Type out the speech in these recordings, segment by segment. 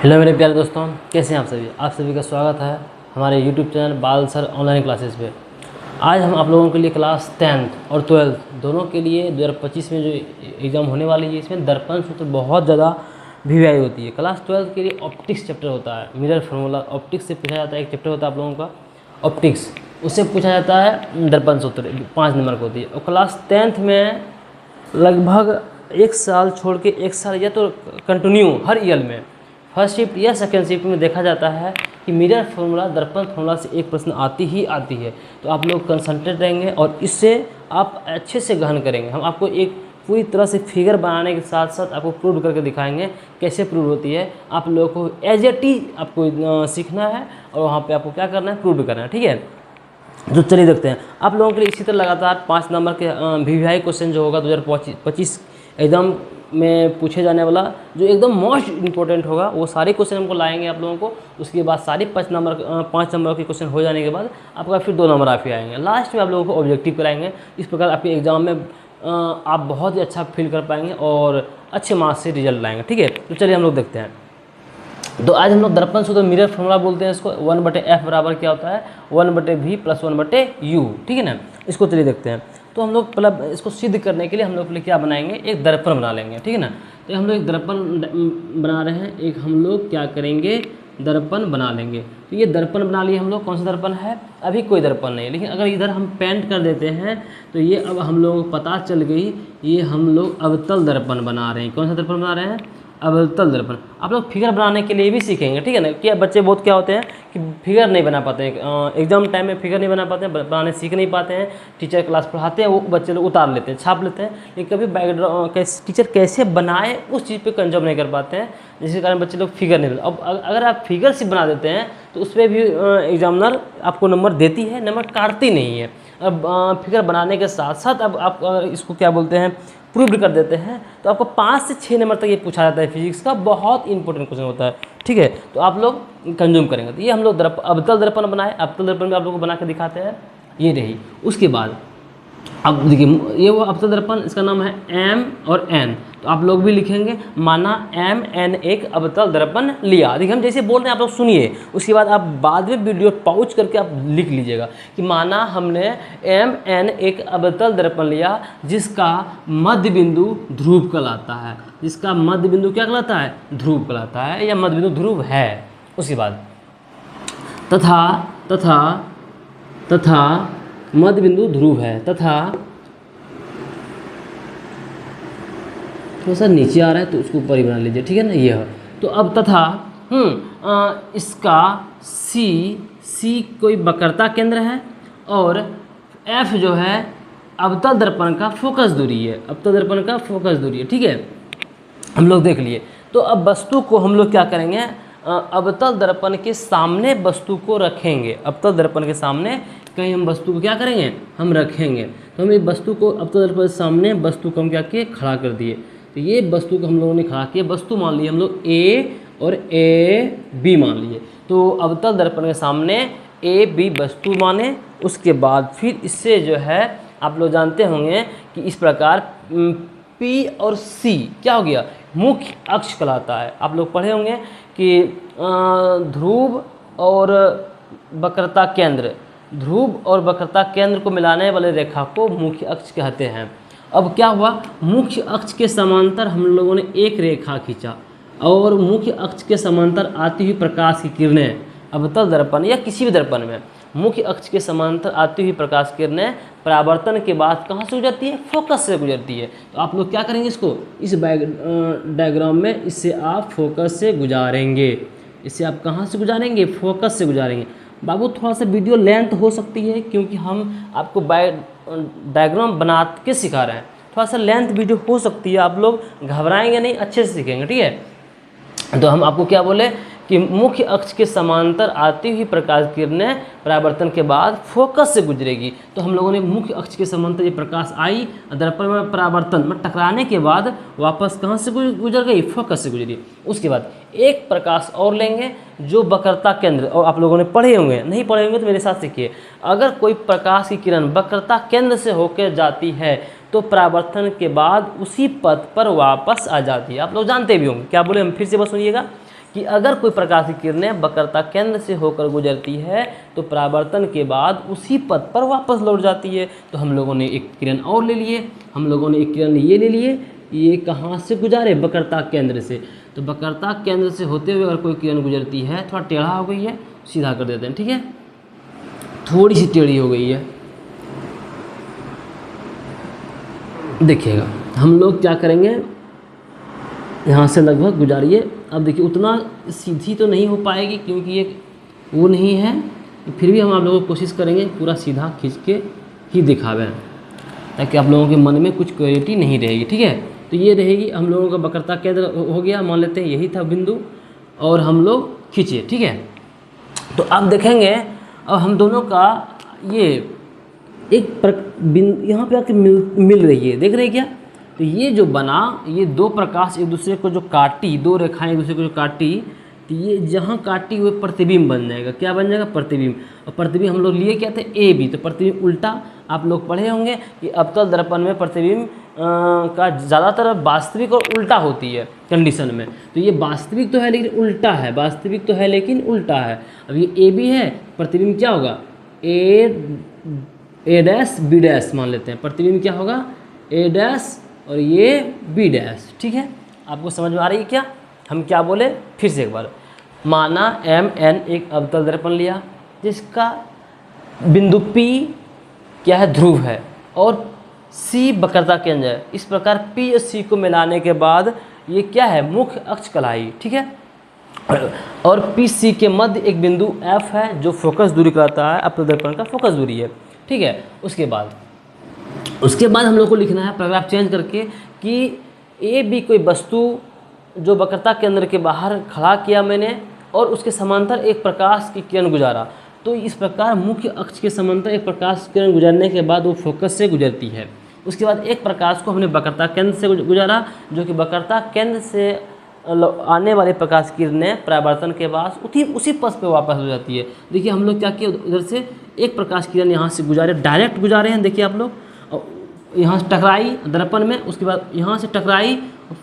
Hello मेरे प्यारे दोस्तों, कैसे हैं आप सभी का स्वागत है हमारे यूट्यूब चैनल बाल सर ऑनलाइन क्लासेस पे। आज हम आप लोगों के लिए क्लास 10th और 12th दोनों के लिए 2025 में जो एग्ज़ाम होने वाली है, इसमें दर्पण सूत्र बहुत ज़्यादा वीवीआई होती है। क्लास 12th के लिए ऑप्टिक्स चैप्टर होता है, मिरर फार्मूला ऑप्टिक्स से पूछा जाता है। एक चैप्टर होता है आप लोगों का ऑप्टिक्स, उससे पूछा जाता है दर्पण सूत्र, 5 नंबर की होती है। और क्लास 10th में लगभग 1 साल छोड़ के 1 साल या तो कंटिन्यू हर ईयर में फर्स्ट शिफ्ट या सेकंड शिफ्ट में देखा जाता है कि मिरर फार्मूला दर्पण फार्मूला से एक प्रश्न आती है। तो आप लोग कंसंट्रेट रहेंगे और इससे आप अच्छे से गहन करेंगे। हम आपको एक पूरी तरह से फिगर बनाने के साथ साथ आपको प्रूव करके दिखाएंगे कैसे प्रूव होती है। आप लोगों को एज एट ही आपको सीखना है और वहाँ पे आपको क्या करना है, प्रूव करना है, ठीक है। तो चलिए देखते हैं आप लोगों के लिए इसी तरह लगातार 5 नंबर के वीवीआई क्वेश्चन जो होगा 2025 एग्ज़ाम में पूछे जाने वाला, जो एकदम मोस्ट इंपॉर्टेंट होगा, वो सारे क्वेश्चन हमको लाएंगे आप लोगों को। उसके बाद सारे 5 नंबर के क्वेश्चन हो जाने के बाद आपका फिर 2 नंबर आप ही आएंगे। लास्ट में आप लोगों को ऑब्जेक्टिव कराएंगे। इस प्रकार आपके एग्ज़ाम में आप बहुत ही अच्छा फील कर पाएंगे और अच्छे मार्क्स से रिजल्ट लाएंगे, ठीक है। तो चलिए हम लोग देखते हैं। तो आज हम लोग दर्पण सूत्र मिरर फार्मूला बोलते हैं इसको। 1/f बराबर क्या होता है, 1/v + 1/u, ठीक है ना। इसको चलिए देखते हैं। तो हम लोग मतलब इसको सिद्ध करने के लिए हम लोग पहले क्या बनाएंगे, एक दर्पण बना लेंगे, ठीक है ना। तो हम लोग एक दर्पण बना रहे हैं, एक हम लोग क्या करेंगे, दर्पण बना लेंगे। तो ये दर्पण बना लिए हम लोग। कौन सा दर्पण है, अभी कोई दर्पण नहीं है, लेकिन अगर इधर हम पेंट कर देते हैं तो ये अब हम लोगों को पता चल गई, ये हम लोग अवतल दर्पण बना रहे हैं। कौन सा दर्पण बना रहे हैं, अवतल दर्पण। आप लोग फिगर बनाने के लिए भी सीखेंगे, ठीक है ना। कि बच्चे बहुत क्या होते हैं कि फिगर नहीं बना पाते हैं, एग्जाम टाइम में फिगर नहीं बना पाते हैं, बनाने सीख नहीं पाते हैं। टीचर क्लास पढ़ाते हैं, वो बच्चे लोग उतार लेते हैं, छाप लेते हैं, लेकिन कभी बैकग्राउंड टीचर कैसे बनाए उस चीज़ पे कंजर्व नहीं कर पाते हैं, जिसके कारण बच्चे लोग फिगर नहीं बनाते। अब अगर आप फिगर से बना देते हैं तो उस पर भी एग्जामिनर आपको नंबर देती है, नंबर काटती नहीं है। अब फिगर बनाने के साथ साथ अब आप इसको क्या बोलते हैं, प्रूव कर देते हैं, तो आपको 5 से 6 नंबर तक ये पूछा जाता है। फिजिक्स का बहुत इंपॉर्टेंट क्वेश्चन होता है, ठीक है। तो आप लोग कंज्यूम करेंगे। तो ये हम लोग अवतल दर्पण बनाए, अवतल दर्पण भी आप लोग को बना के दिखाते हैं, ये रही। उसके बाद अब देखिए, ये वो अवतल दर्पण, इसका नाम है M और N। तो आप लोग भी लिखेंगे, माना MN एक अवतल दर्पण लिया। देखिए हम जैसे बोल रहे हैं आप लोग सुनिए, उसके बाद आप बाद में वीडियो पॉज करके आप लिख लीजिएगा कि माना हमने MN एक अवतल दर्पण लिया जिसका मध्य बिंदु ध्रुव कहलाता है। जिसका मध्य बिंदु क्या कहलाता है, ध्रुव कहलाता है, या मध्य बिंदु ध्रुव है। उसके बाद तथा मध्य बिंदु ध्रुव है, तथा थोड़ा सा नीचे आ रहा है तो उसको ऊपर ही बना लीजिए, ठीक है ना। ये है तो अब तथा इसका C कोई वक्रता केंद्र है और F जो है अवतल दर्पण का फोकस दूरी है, अवतल दर्पण का फोकस दूरी है, ठीक है। हम लोग देख लिए। तो अब वस्तु को हम लोग क्या करेंगे, अवतल दर्पण के सामने वस्तु को रखेंगे। अवतल दर्पण के सामने कहीं हम वस्तु को क्या करेंगे, हम रखेंगे। तो हम ये वस्तु को अवतल दर्पण के सामने वस्तु को हम क्या किए, खड़ा कर दिए। तो ये वस्तु को हम लोगों ने खड़ा किया, वस्तु मान लिए हम लोग A और AB मान लिए। तो अवतल दर्पण के सामने AB वस्तु माने। उसके बाद फिर इससे जो है आप लोग जानते होंगे कि इस प्रकार P और C क्या हो गया, मुख्य अक्ष कहलाता है। आप लोग पढ़े होंगे कि ध्रुव और वक्रता केंद्र, ध्रुव और वक्रता केंद्र को मिलाने वाले रेखा को मुख्य अक्ष कहते हैं। अब क्या हुआ, मुख्य अक्ष के समांतर हम लोगों ने एक रेखा खींचा और मुख्य अक्ष के समांतर आती हुई प्रकाश की किरणें अवतल दर्पण या किसी भी दर्पण में मुख्य अक्ष के समांतर आती हुई प्रकाश किरणें परावर्तन के बाद कहाँ से गुजरती है, फोकस से गुजरती है। तो आप लोग क्या करेंगे, इसको इस डायग्राम में इससे आप फोकस से गुजारेंगे। इससे आप कहाँ से गुजारेंगे, फोकस से गुजारेंगे। बाबू थोड़ा सा वीडियो लेंथ हो सकती है क्योंकि हम आपको डायग्राम बना के सिखा रहे हैं, थोड़ा सा लेंथ वीडियो हो सकती है। आप लोग घबराएंगे नहीं, अच्छे से सीखेंगे, ठीक है। तो हम आपको क्या बोले कि मुख्य अक्ष के समांतर आती हुई प्रकाश किरणें परावर्तन के बाद फोकस से गुजरेगी। तो हम लोगों ने मुख्य अक्ष के समांतर ये प्रकाश आई, दर्पण में परावर्तन में टकराने के बाद वापस कहाँ से गुजर गई, फोकस से गुजरी। उसके बाद एक प्रकाश और लेंगे जो वक्रता केंद्र, और आप लोगों ने पढ़े होंगे, नहीं पढ़े होंगे तो मेरे साथ सीखिए। अगर कोई प्रकाश की किरण वक्रता केंद्र से होकर जाती है तो परावर्तन के बाद उसी पथ पर वापस आ जाती है। आप लोग जानते भी होंगे, क्या बोले हम फिर से बस सुनिएगा कि अगर कोई प्रकाश की किरणें वक्रता केंद्र से होकर गुजरती है तो परावर्तन के बाद उसी पथ पर वापस लौट जाती है। तो हम लोगों ने एक किरण और ले लिए, हम लोगों ने एक किरण ये ले लिए, ये कहाँ से गुजारे, वक्रता केंद्र से। तो वक्रता केंद्र से होते हुए अगर कोई किरण गुजरती है, थोड़ा टेढ़ा हो गई है, सीधा कर देते हैं, ठीक है, थोड़ी सी टेढ़ी हो गई है, देखिएगा हम लोग क्या करेंगे, यहाँ से लगभग गुजारिए। अब देखिए उतना सीधी तो नहीं हो पाएगी क्योंकि ये वो नहीं है, फिर भी हम आप लोगों को कोशिश करेंगे पूरा सीधा खींच के ही दिखावें, ताकि आप लोगों के मन में कुछ क्लैरिटी नहीं रहेगी, ठीक है। तो ये रहेगी हम लोगों का वक्रता केंद्र हो गया, मान लेते हैं यही था बिंदु, और हम लोग खींचे, ठीक है। तो अब देखेंगे, अब हम दोनों का ये एक यहाँ पे आके मिल रही है, देख रहे हैं क्या। तो ये जो बना, ये दो प्रकाश एक दूसरे को जो काटी, दो रेखाएं एक दूसरे को जो काटी, तो ये जहाँ काटी हुए प्रतिबिंब बन जाएगा, क्या बन जाएगा, प्रतिबिंब। और प्रतिबिंब हम लोग लिए क्या थे, ए बी, तो प्रतिबिंब उल्टा। आप लोग पढ़े होंगे कि अवतल दर्पण में प्रतिबिंब का ज़्यादातर वास्तविक और उल्टा होती है कंडीशन में। तो ये वास्तविक तो है लेकिन उल्टा है, वास्तविक तो है लेकिन उल्टा है। अब ये ए बी है, प्रतिबिंब क्या होगा, ए डैश बी डैश मान लेते हैं, प्रतिबिंब क्या होगा, ए डैश और ये बी डैश, ठीक है। आपको समझ में आ रही है क्या, हम क्या बोले, फिर से एक बार। माना एम एन एक अवतल दर्पण लिया जिसका बिंदु P क्या है, ध्रुव है, और C वक्रता केंद्र है। इस प्रकार P और C को मिलाने के बाद ये क्या है, मुख्य अक्ष कहलाई, ठीक है। और PC के मध्य एक बिंदु F है जो फोकस दूरी कहलाता है, अवतल दर्पण का फोकस दूरी है, ठीक है। उसके बाद हम लोग को लिखना है पैराग्राफ चेंज करके कि ए बी कोई वस्तु जो वक्रता केंद्र के बाहर खड़ा किया मैंने और उसके समांतर एक प्रकाश की किरण गुजारा। तो इस प्रकार मुख्य अक्ष के समांतर एक प्रकाश किरण गुजरने के बाद वो फोकस से गुजरती है। उसके बाद एक प्रकाश को हमने वक्रता केंद्र से गुजारा, जो कि वक्रता केंद्र से आने वाले प्रकाश किरणें परावर्तन के बाद उसी पथ पे वापस हो जाती है। देखिए हम लोग क्या किए, उधर से एक प्रकाश किरण यहाँ से गुजारे, डायरेक्ट गुजारे हैं, देखिए आप लोग, यहाँ से टकराई दर्पण में, उसके बाद यहाँ से टकराई,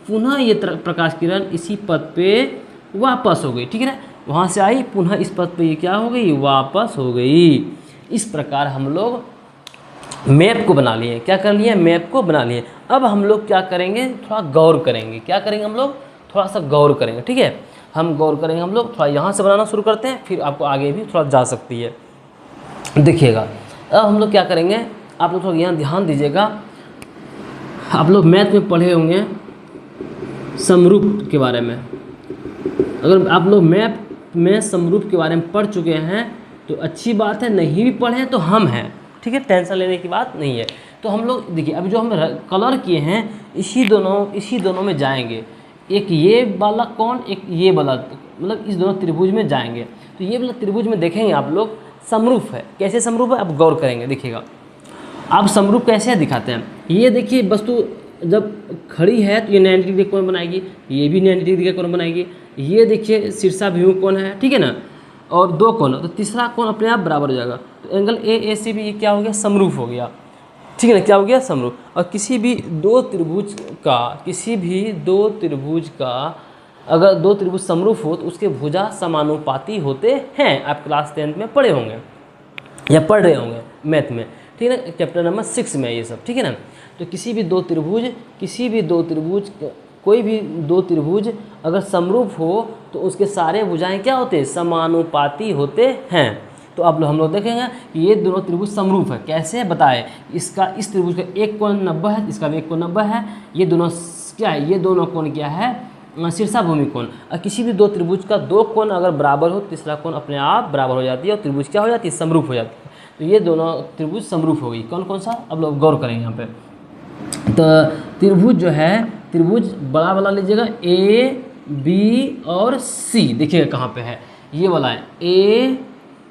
पुनः ये प्रकाश किरण इसी पथ पे वापस हो गई, ठीक है ना। वहाँ से आई, पुनः इस पथ पे ये क्या हो गई, वापस हो गई। इस प्रकार हम लोग मैप को बना लिए, क्या कर लिए, मैप को बना लिए। अब हम लोग क्या करेंगे, थोड़ा गौर करेंगे, क्या करेंगे हम लोग, थोड़ा सा गौर करेंगे, ठीक है। हम गौर करेंगे, हम लोग थोड़ा यहाँ से बनाना शुरू करते हैं, फिर आपको आगे भी थोड़ा जा सकती है, देखिएगा। अब हम लोग क्या करेंगे, आप लोग थोड़ा यहाँ ध्यान दीजिएगा। आप लोग मैथ में पढ़े होंगे समरूप के बारे में, अगर आप लोग मैप में समरूप के बारे में पढ़ चुके हैं तो अच्छी बात है, नहीं भी पढ़े तो हम हैं, ठीक है, टेंशन लेने की बात नहीं है। तो हम लोग देखिए अभी जो हम कलर किए हैं इसी दोनों में जाएंगे, एक ये वाला कोण, एक ये वाला, मतलब इस दोनों त्रिभुज में जाएंगे। तो ये वाला त्रिभुज में देखेंगे आप लोग समरूप है, कैसे समरूप है आप गौर करेंगे, देखिएगा। आप समरूप कैसे दिखाते हैं, ये देखिए वस्तु जब खड़ी है तो ये 90 डिग्री कोण बनाएगी, ये भी 90 डिग्री का कोण बनाएगी। ये देखिए शीर्षाभिमुख कोण है, ठीक है ना, और दो कोण, तो तीसरा कोण अपने आप बराबर हो जाएगा। तो एंगल ए से भी ये क्या हो गया, समरूप हो गया, ठीक है ना, क्या हो गया, समरूप। और किसी भी दो त्रिभुज का अगर दो त्रिभुज समरूप हो तो उसके भुजा समानुपाती होते हैं। आप क्लास 10th में पढ़े होंगे या पढ़ रहे होंगे मैथ में, ठीक है ना, चैप्टर नंबर 6 में ये सब, ठीक है ना। तो कोई भी दो त्रिभुज अगर समरूप हो तो उसके सारे भुजाएं क्या होते हैं, समानुपाती होते हैं। तो अब हम लोग देखेंगे कि ये दोनों त्रिभुज समरूप है, कैसे बताए, इसका इस त्रिभुज का एक कोण 90 है, इसका भी एक कोण 90 है, ये दोनों क्या है, ये दोनों कोण क्या है, शीर्षाभूमि कोण। और किसी भी दो त्रिभुज का दो कोण अगर बराबर हो, तीसरा कोण अपने आप बराबर हो जाती है और त्रिभुज क्या हो जाती है, समरूप हो जाती है। तो ये दोनों त्रिभुज समरूप हो गई, कौन कौन सा, अब लोग गौर करेंगे यहाँ पे। तो त्रिभुज जो है, त्रिभुज बड़ा वाला लीजिएगा, ए बी और सी, देखिएगा कहाँ पे है, ये वाला है ए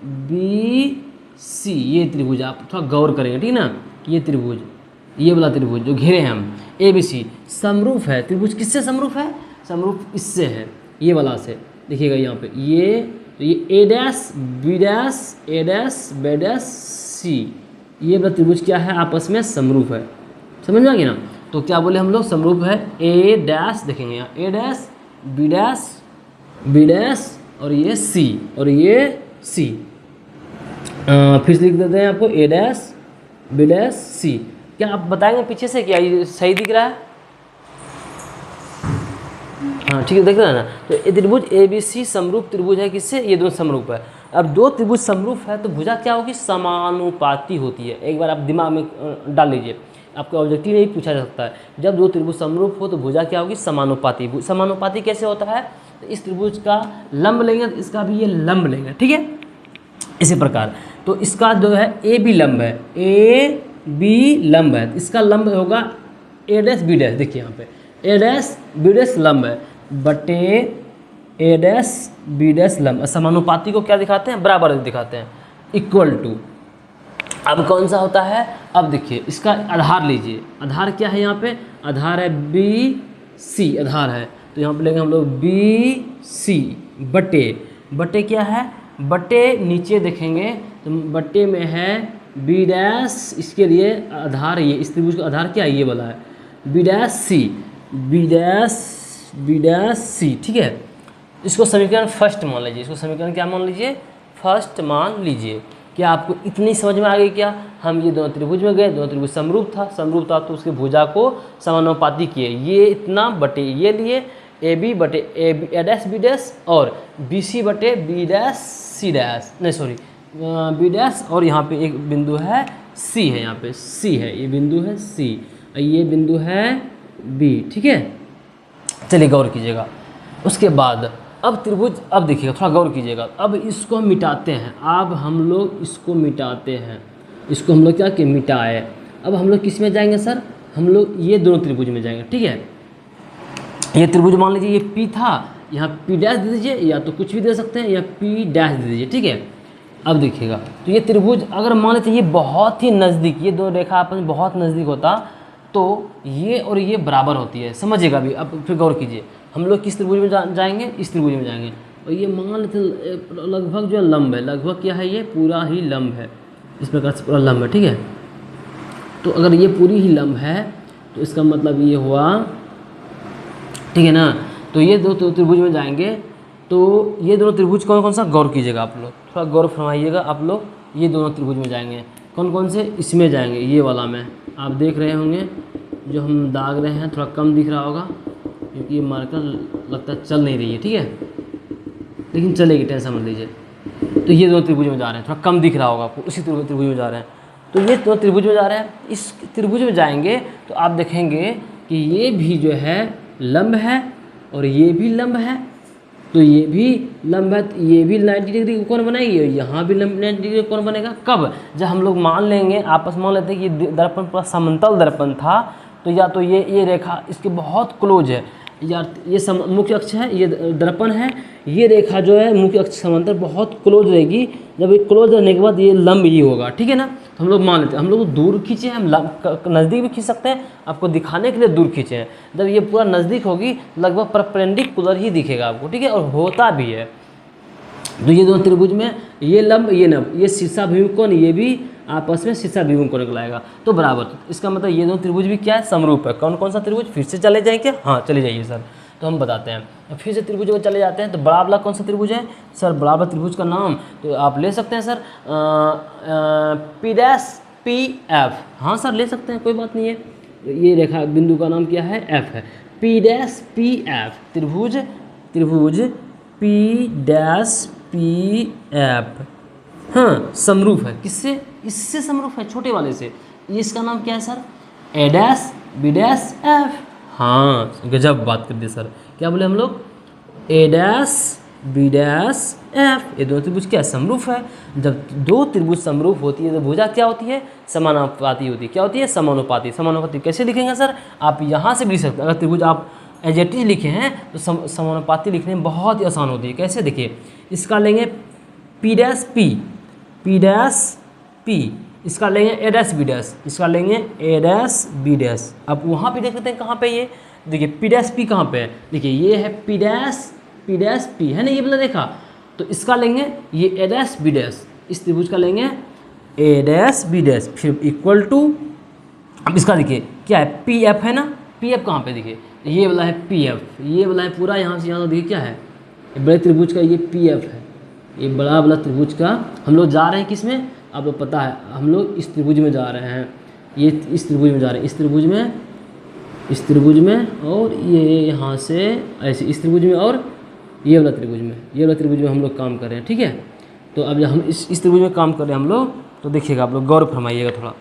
बी सी, ये त्रिभुज आप थोड़ा गौर करेंगे, ठीक है ना। ये त्रिभुज, ये वाला त्रिभुज जो घेरे हैं हम, ए बी सी समरूप है। त्रिभुज किससे समरूप है, समरूप इससे है, ये वाला से, देखिएगा यहाँ पे ये, तो ये A dash B dash C, ये वाला त्रिभुज क्या है, आपस में समरूप है, समझ में आ गया ना। तो क्या बोले हम लोग, समरूप है, ए डैश, देखेंगे यहाँ A dash B dash B dash और ये सी और ये सी। फिर से लिख देते हैं आपको ए डैश बी डैश सी। क्या आप बताएंगे पीछे से क्या ये सही दिख रहा है? हाँ ठीक है, देख रहे हैं ना। तो ये त्रिभुज ए बी सी समरूप त्रिभुज है किससे? ये दोनों समरूप है। अब दो त्रिभुज समरूप है तो भुजा क्या होगी? समानुपाती होती है। एक बार आप दिमाग में डाल लीजिए, आपको ऑब्जेक्टिव नहीं पूछा जा सकता है। जब दो त्रिभुज समरूप हो तो भुजा क्या होगी? समानुपाती। समानुपाती कैसे होता है? तो इस त्रिभुज का लंब लेंगे तो इसका भी ये लंब लेंगे, ठीक है, इसी प्रकार। तो इसका जो है ए बी लंब है, ए बी लंब है, इसका लंब होगा ए डैश बी डैश। देखिए यहाँ पे ए डैश बी डैश लंब है बटे ए डैश बी डैश लंब। समानुपाती को क्या दिखाते हैं? बराबर दिखाते हैं, इक्वल टू। अब कौन सा होता है? अब देखिए इसका आधार लीजिए। आधार क्या है यहाँ पे? आधार है बी सी, आधार है। तो यहाँ पे लेंगे हम लोग बी सी बटे, बटे क्या है? बटे नीचे देखेंगे तो बटे में है बी डैश, इसके लिए आधार ये, इस त्रिभुज का आधार क्या है? ये वाला है B dash C, B dash C, ठीक है। इसको समीकरण फर्स्ट मान लीजिए। इसको समीकरण क्या मान लीजिए? फर्स्ट मान लीजिए। क्या आपको इतनी समझ में आ गई? क्या हम ये दोनों त्रिभुज में गए, दोनों त्रिभुज समरूप था तो उसके भुजा को समानुपाती किए, ये इतना बटे ये लिए ए बी बटे ए डैश बी डैश और बी सी बटे बी डैश सी डैश, नहीं सॉरी बी डैश, और यहाँ पे एक बिंदु है सी है, यहाँ पे सी है, ये बिंदु है सी, ये बिंदु है बी, ठीक है। चलिए गौर कीजिएगा। उसके बाद अब त्रिभुज, अब देखिएगा थोड़ा गौर कीजिएगा। अब इसको हम मिटाते हैं, अब हम लोग इसको मिटाते हैं, इसको हम लोग क्या कि मिटाए। अब हम लोग किस में जाएंगे सर? हम लोग ये दोनों त्रिभुज में जाएंगे, ठीक है। ये त्रिभुज मान लीजिए ये पी था, यहाँ पी डैश दे दीजिए, या तो कुछ भी दे सकते हैं, या पी डैश दे दीजिए, ठीक है। अब देखिएगा तो ये त्रिभुज अगर मान लेते ये बहुत ही नज़दीक, ये दो रेखा आपस में बहुत नज़दीक होता तो ये और ये बराबर होती है, समझिएगा अभी। अब फिर गौर कीजिए, हम लोग किस त्रिभुज में जाएंगे? इस त्रिभुज में जाएंगे। और ये मान लेते लगभग जो लंब है, लगभग क्या है? ये पूरा ही लंब है, इस प्रकार से पूरा लंब है, ठीक है। तो अगर ये पूरी ही लंब है तो इसका मतलब ये हुआ, ठीक है ना। तो ये दो त्रिभुज में जाएंगे तो ये दोनों त्रिभुज कौन कौन सा? गौर कीजिएगा आप लोग, थोड़ा गौर फरमाइएगा आप लोग। ये दोनों त्रिभुज में जाएंगे, कौन कौन से? इसमें जाएंगे, ये वाला में आप देख रहे होंगे जो हम दाग रहे हैं, थोड़ा कम दिख रहा होगा क्योंकि ये मार्कर लगता है चल नहीं रही है, ठीक है, लेकिन चलेगी, टेंशन मत लीजिए। तो ये दोनों त्रिभुज में जा रहे हैं, थोड़ा कम दिख रहा होगा आपको, उसी त्रिभुज में जा रहे हैं। तो ये दोनों त्रिभुज में जा रहे हैं। इस त्रिभुज में जाएंगे तो आप देखेंगे कि ये भी जो है लंब है और ये भी लंब है, तो ये भी लंब है, तो ये भी 90 डिग्री कोण बनाएगी, यहाँ भी 90 डिग्री कोण बनेगा। कब? जब हम लोग मान लेंगे, आपस मान लेते हैं कि दर्पण पूरा समतल दर्पण था, तो या तो ये रेखा इसके बहुत क्लोज है, या ये मुख्य अक्ष है, ये दर्पण है, ये रेखा जो है मुख्य अक्ष समांतर बहुत क्लोज रहेगी। जब ये क्लोज रहने के बाद ये लंब ही होगा, ठीक है ना। तो हम लोग मान लेते हैं, हम लोग दूर खींचे हैं, हम नज़दीक भी खींच सकते हैं, आपको दिखाने के लिए दूर खींचे हैं। जब ये पूरा नज़दीक होगी लगभग परपेंडिकुलर ही दिखेगा आपको, ठीक है, और होता भी है। तो ये दोनों त्रिभुज में ये लंब ये नब, ये शीर्षा अभिमुख कोण, ये भी आपस में शीर्षा अभिमुख कोण कहलाएगा, तो बराबर। इसका मतलब ये दोनों त्रिभुज भी क्या है? समरूप है। कौन कौन सा त्रिभुज? फिर से चले जाएँ क्या? हाँ चले जाइए सर, तो हम बताते हैं। फिर से त्रिभुज में चले जाते हैं। तो बड़ा वाला कौन सा त्रिभुज है सर? बड़ा वाला त्रिभुज का नाम तो आप ले सकते हैं sir P dash P F. हाँ सर ले सकते हैं, कोई बात नहीं है। ये रेखा बिंदु का नाम क्या है? एफ है। पी डैश पी एफ त्रिभुज पी डैश पी एफ, हाँ समरूप है। किससे? इससे समरूप है, छोटे वाले से। इसका नाम क्या है सर? ए डैश बी डैश एफ। हाँ गजब बात कर दी सर, क्या बोले हम लोग? ए डैश बी डैश एफ। ये दोनों त्रिभुज क्या समरूप है। जब दो त्रिभुज समरूप होती है तो भुजा क्या होती है? समानुपाती होती है। क्या होती है? समानुपाती। समानुपाती कैसे लिखेंगे सर? आप यहाँ से भी लिख सकते हैं। अगर त्रिभुज आप एज इट इज लिखे हैं तो समानुपाती लिखने में बहुत ही आसान होती है। कैसे? देखिए, इसका लेंगे P dash P dash P, इसका लेंगे ए डैश बी डैश, इसका लेंगे ए डैश बी डैश। अब वहाँ पे देख लेते हैं कहाँ पे ये, देखिए पी डैश पी कहाँ पे है, देखिए ये है पी डैश पी है ना, ये वाला देखा। तो इसका लेंगे ये ए डैश बी डैश, इस त्रिभुज का लेंगे ए डैश बी डैश, फिर इक्वल टू, अब इसका देखिए क्या है? पी एफ है ना, पी एफ कहाँ पे? देखिए ये वाला है पी एफ, ये वाला है पूरा यहाँ से यहाँ, देखिए क्या है? बड़े त्रिभुज का ये पी एफ है, ये बड़ा वाला त्रिभुज का हम लोग जा रहे हैं किस में, आप लोग पता है हम लोग इस त्रिभुज में जा रहे हैं, ये इस त्रिभुज में जा रहे हैं, इस त्रिभुज में और ये यहाँ से ऐसे इस त्रिभुज में और ये वाला त्रिभुज में हम लोग काम कर रहे हैं। ठीक है, तो अब जब हम इस त्रिभुज में काम कर रहे हैं हम लोग, तो देखिएगा आप लोग गौर फरमाइएगा, थोड़ा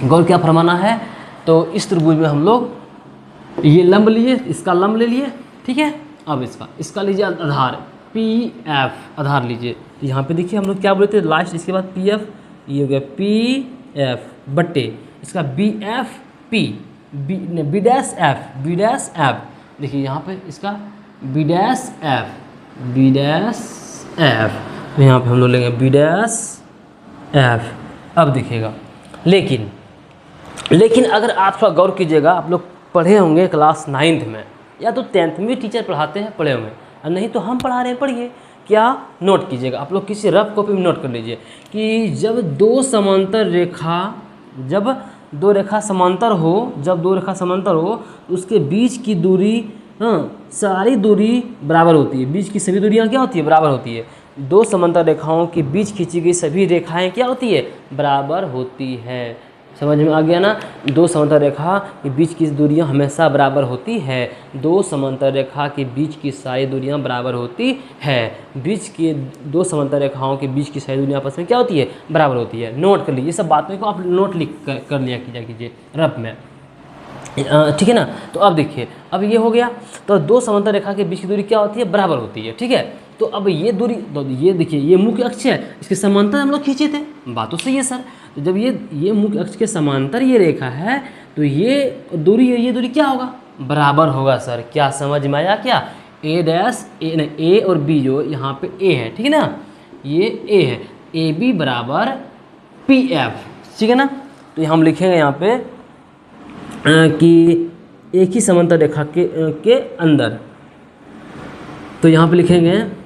गौर क्या फरमाना है। तो इस त्रिभुज में हम लोग ये लंब लिए, इसका लंब ले लिए। ठीक है, अब इसका लीजिए आधार पी एफ, आधार लीजिए। तो यहाँ पे देखिए हम लोग क्या बोलते हैं लास्ट, इसके बाद पी एफ, ये हो गया पी एफ बट्टे इसका B F P B dash F. देखिए यहाँ पे इसका बी डैश एफ, तो यहाँ पे हम लोग लेंगे बी डैश एफ। अब देखिएगा, लेकिन अगर आप थोड़ा गौर कीजिएगा, आप लोग पढ़े होंगे क्लास 9th में या तो 10th में टीचर पढ़ाते हैं, पढ़े होंगे, और नहीं तो हम पढ़ा रहे हैं, पढ़िए। क्या नोट कीजिएगा आप लोग, किसी रफ कॉपी में नोट कर लीजिए कि जब दो रेखा समांतर हो, उसके बीच की दूरी, सारी दूरी बराबर होती है। बीच की सभी दूरियां क्या होती है, बराबर होती है। दो समांतर रेखाओं के बीच खींची गई सभी रेखाएं क्या होती है, बराबर होती है। समझ में आ गया ना, दो समांतर रेखा के बीच की दूरियां हमेशा बराबर होती है। दो समांतर रेखा के बीच की सारी दूरियां बराबर होती है। दो समांतर रेखाओं के बीच की सारी दूरियां आपस में क्या होती है, बराबर होती है। नोट कर लीजिए, सब बातों को आप नोट लिख कर लिया कीजिए रफ में, ठीक है ना। तो अब देखिए, अब ये हो गया, तो दो समांतर रेखा के बीच की दूरी क्या होती है, बराबर होती है। ठीक है, तो अब ये दूरी, तो ये देखिए ये मुख्य अक्ष है, इसके समांतर हम लोग खींचे थे, बात तो सही है सर। तो जब ये मुख्य अक्ष के समांतर ये रेखा है, तो ये दूरी क्या होगा, बराबर होगा सर। क्या समझ में आया क्या, ए और बी, जो यहाँ पे ए है, ठीक है ना, ये ए है, ए बी बराबर पी एफ, ठीक है ना। तो हम लिखेंगे यहाँ पे कि एक ही समांतर रेखा के अंदर, तो यहाँ पे लिखेंगे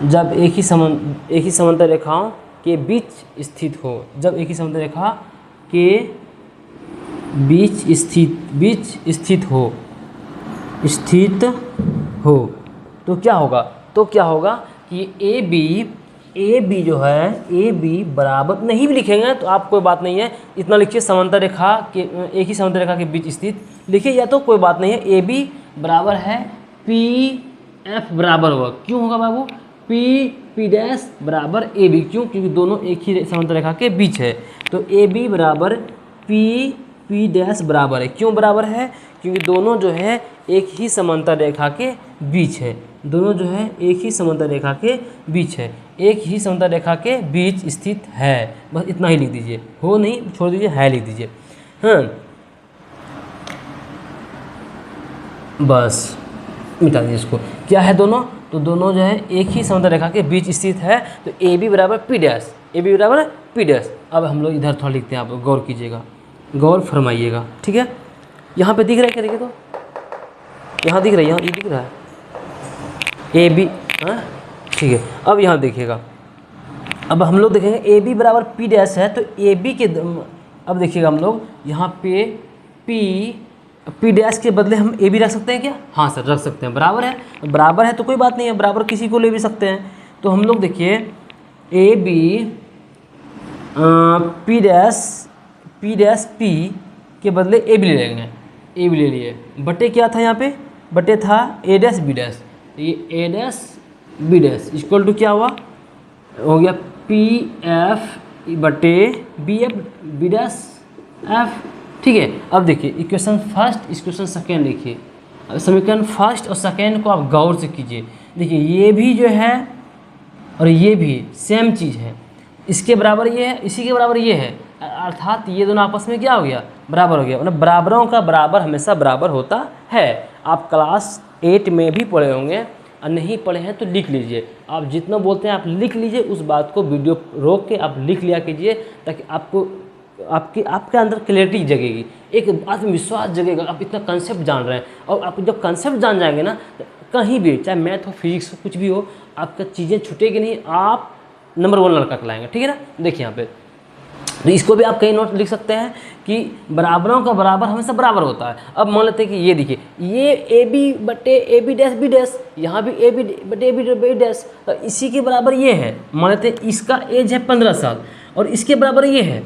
जब एक ही समांतर रेखाओं के बीच स्थित हो, तो क्या होगा कि ए बी जो है, ए बी बराबर, नहीं भी लिखेंगे तो आप कोई बात नहीं है, इतना लिखिए, समांतर रेखा के एक ही समांतर रेखा के बीच स्थित लिखिए, या तो कोई बात नहीं है। ए बी बराबर है पी एफ बराबर होगा, क्यों होगा बाबू, पी डैश बराबर ए बी, क्यों, क्योंकि दोनों एक ही समांतर रेखा के बीच है। तो ए बी बराबर पी डैश बराबर है, क्यों बराबर है, क्योंकि दोनों जो है एक ही समांतर रेखा के बीच है, एक ही समांतर रेखा के बीच स्थित है। बस इतना ही लिख दीजिए, हो नहीं छोड़ दीजिए, है लिख दीजिए, हाँ, बस मिटा दीजिए इसको। क्या है दोनों, तो दोनों जो है एक ही समांतर रेखा के बीच स्थित है, तो ए बी बराबर पी डैश, अब हम लोग इधर थोड़ा लिखते हैं, आप गौर कीजिएगा, गौर फरमाइएगा, ठीक है। यहाँ पे दिख रहा है क्या, देखिए तो यहाँ दिख रहा है, यहाँ ये दिख रहा है ए बी, हाँ ठीक है। अब यहाँ देखिएगा, अब हम लोग देखेंगे ए बी बराबर पी डैश है, तो ए बी के, अब देखिएगा हम लोग यहाँ पे पी डैश के बदले हम ए बी रख सकते हैं क्या, हाँ सर रख सकते हैं, बराबर है तो कोई बात नहीं है, बराबर किसी को ले भी सकते हैं। तो हम लोग देखिए A B P dash P के बदले ए बी ले लेंगे, ए बी ले लिए, बटे क्या था यहाँ पे, बटे था ए डैश बी डैश, ये A dash B dash equal to क्या हुआ, हो गया पी एफ बटे B F B dash F, ठीक है। अब देखिए इक्वेशन फर्स्ट, इक्वेशन सेकेंड लिखिए, समीकरण फर्स्ट और सेकेंड को आप गौर से कीजिए। देखिए ये भी जो है और ये भी सेम चीज़ है, इसके बराबर ये है, इसी के बराबर ये है, अर्थात ये दोनों आपस में क्या हो गया, बराबर हो गया। मतलब बराबरों का बराबर हमेशा बराबर होता है। आप क्लास 8 में भी पढ़े होंगे, और नहीं पढ़े हैं तो लिख लीजिए, आप जितना बोलते हैं आप लिख लीजिए, उस बात को वीडियो रोक के आप लिख लिया कीजिए, ताकि आपको आपके अंदर क्लैरिटी जगेगी, एक आत्मविश्वास जगेगा। आप इतना कंसेप्ट जान रहे हैं, और आप जब कंसेप्ट जान जाएंगे ना, कहीं भी चाहे मैथ हो, फिजिक्स हो, कुछ भी हो, आपका चीज़ें छूटेगी नहीं, आप नंबर 1 लड़का कहलाएंगे। ठीक है ना। देखिए यहाँ पे, तो इसको भी आप कहीं नोट लिख सकते हैं कि बराबरों का बराबर हमेशा बराबर होता है। अब मान लेते हैं कि ये देखिए, ये ए बी बटे A B dash B dash, यहाँ भी ए बी बटे ए बी बी डैश, तो इसी के बराबर ये है। मान लेते हैं इसका एज है 15 साल और इसके बराबर ये है,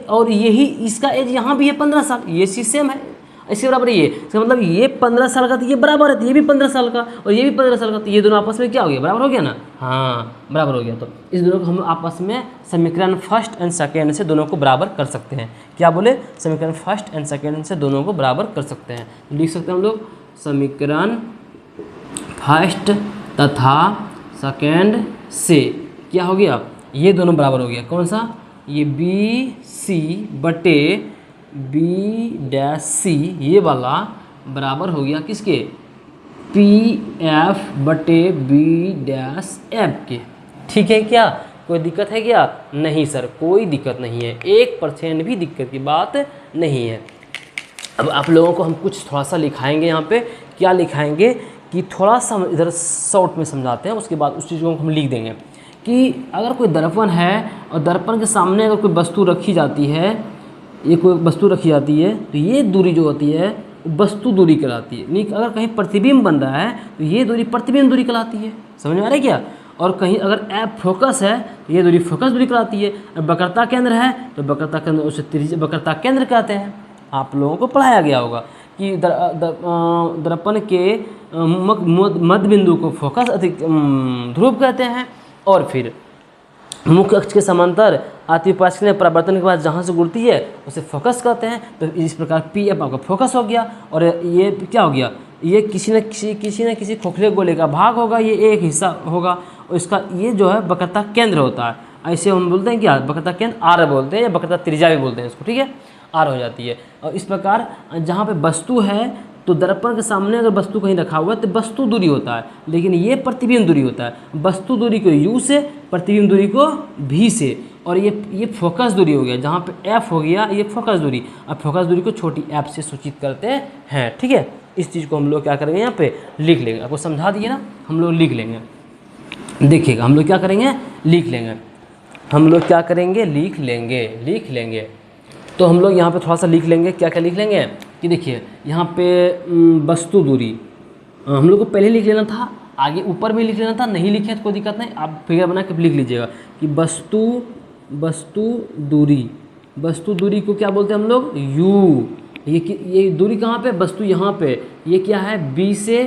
और यही इसका एज यहाँ भी है 15 साल, ये चीज़ सेम है, इसके बराबर ये। इसका मतलब ये 15 साल का तो ये बराबर है, तो ये भी 15 साल का और ये भी 15 साल का, तो ये दोनों आपस में क्या हो गया, बराबर हो गया ना। हाँ, बराबर हो गया। तो इस दोनों को हम आपस में समीकरण फर्स्ट एंड सेकेंड से दोनों को बराबर कर सकते हैं। क्या बोले, समीकरण फर्स्ट एंड सेकेंड से दोनों को बराबर कर सकते हैं। लिख सकते हैं हम लोग, समीकरण फर्स्ट तथा सेकेंड से क्या हो गया, ये दोनों बराबर हो गया। कौन सा, ये बी सी बटे बी डैश सी, ये वाला बराबर हो गया किसके, पी एफ बटे बी डैश एफ के। ठीक है, क्या कोई दिक्कत है क्या? नहीं सर, कोई दिक्कत नहीं है, 1% भी दिक्कत की बात नहीं है। अब आप लोगों को हम कुछ थोड़ा सा लिखाएंगे यहाँ पे। क्या लिखाएंगे कि थोड़ा सा इधर शॉर्ट में समझाते हैं, उसके बाद उस चीज़ को हम लिख देंगे कि अगर कोई दर्पण है और दर्पण के सामने अगर कोई वस्तु रखी जाती है, ये कोई वस्तु रखी जाती है, तो ये दूरी जो होती है वस्तु दूरी कहलाती है। नहीं, अगर कहीं प्रतिबिंब बन रहा है तो ये दूरी प्रतिबिंब दूरी कहलाती है। समझ में आ रहा है क्या? और कहीं अगर ऐप फोकस है तो ये दूरी फोकस दूरी कहलाती है। और वक्रता केंद्र है तो वक्रता केंद्र, उसे त्रिज्या वक्रता केंद्र कहते हैं। आप लोगों को पढ़ाया गया होगा कि दर्पण के मध्य बिंदु को फोकस ध्रुव कहते हैं, और फिर मुख्य अक्ष के समांतर अतिपार्श्विक परावर्तन के बाद जहाँ से गुजरती है उसे फोकस कहते हैं। तो इस प्रकार पी एफ आपका फोकस हो गया, और ये क्या हो गया, ये किसी न किसी खोखले गोले का भाग होगा, ये एक हिस्सा होगा, और इसका ये जो है वक्रता केंद्र होता है। ऐसे हम बोलते हैं क्या, वक्रता केंद्र आर बोलते हैं, या वक्रता त्रिज्या भी बोलते हैं इसको। ठीक है, आर हो जाती है। और इस प्रकार जहाँ पे वस्तु है, तो दर्पण के सामने अगर वस्तु कहीं रखा हुआ है तो वस्तु दूरी होता है, लेकिन ये प्रतिबिंब दूरी होता है। वस्तु दूरी को u से, प्रतिबिंब दूरी को v से, और ये फोकस दूरी हो गया, जहाँ पे f हो गया ये फोकस दूरी। अब फोकस दूरी को छोटी f से सूचित करते हैं। ठीक है, इस चीज़ को हम लोग क्या करेंगे, यहाँ पे लिख लेंगे। आपको समझा दिए ना, हम लोग लिख लेंगे। देखिएगा, हम लोग क्या करेंगे, लिख लेंगे। हम लोग क्या करेंगे, लिख लेंगे। तो हम लोग यहाँ पे थोड़ा सा लिख लेंगे। क्या क्या लिख लेंगे कि देखिए, यहाँ पे वस्तु दूरी हम लोग को पहले लिख लेना था, आगे ऊपर में लिख लेना था। नहीं लिखे तो कोई दिक्कत नहीं, आप फिगर बना के लिख लीजिएगा कि वस्तु दूरी को क्या बोलते हैं हम लोग, u। ये दूरी कहाँ पे, वस्तु यहाँ पे, ये क्या है, b से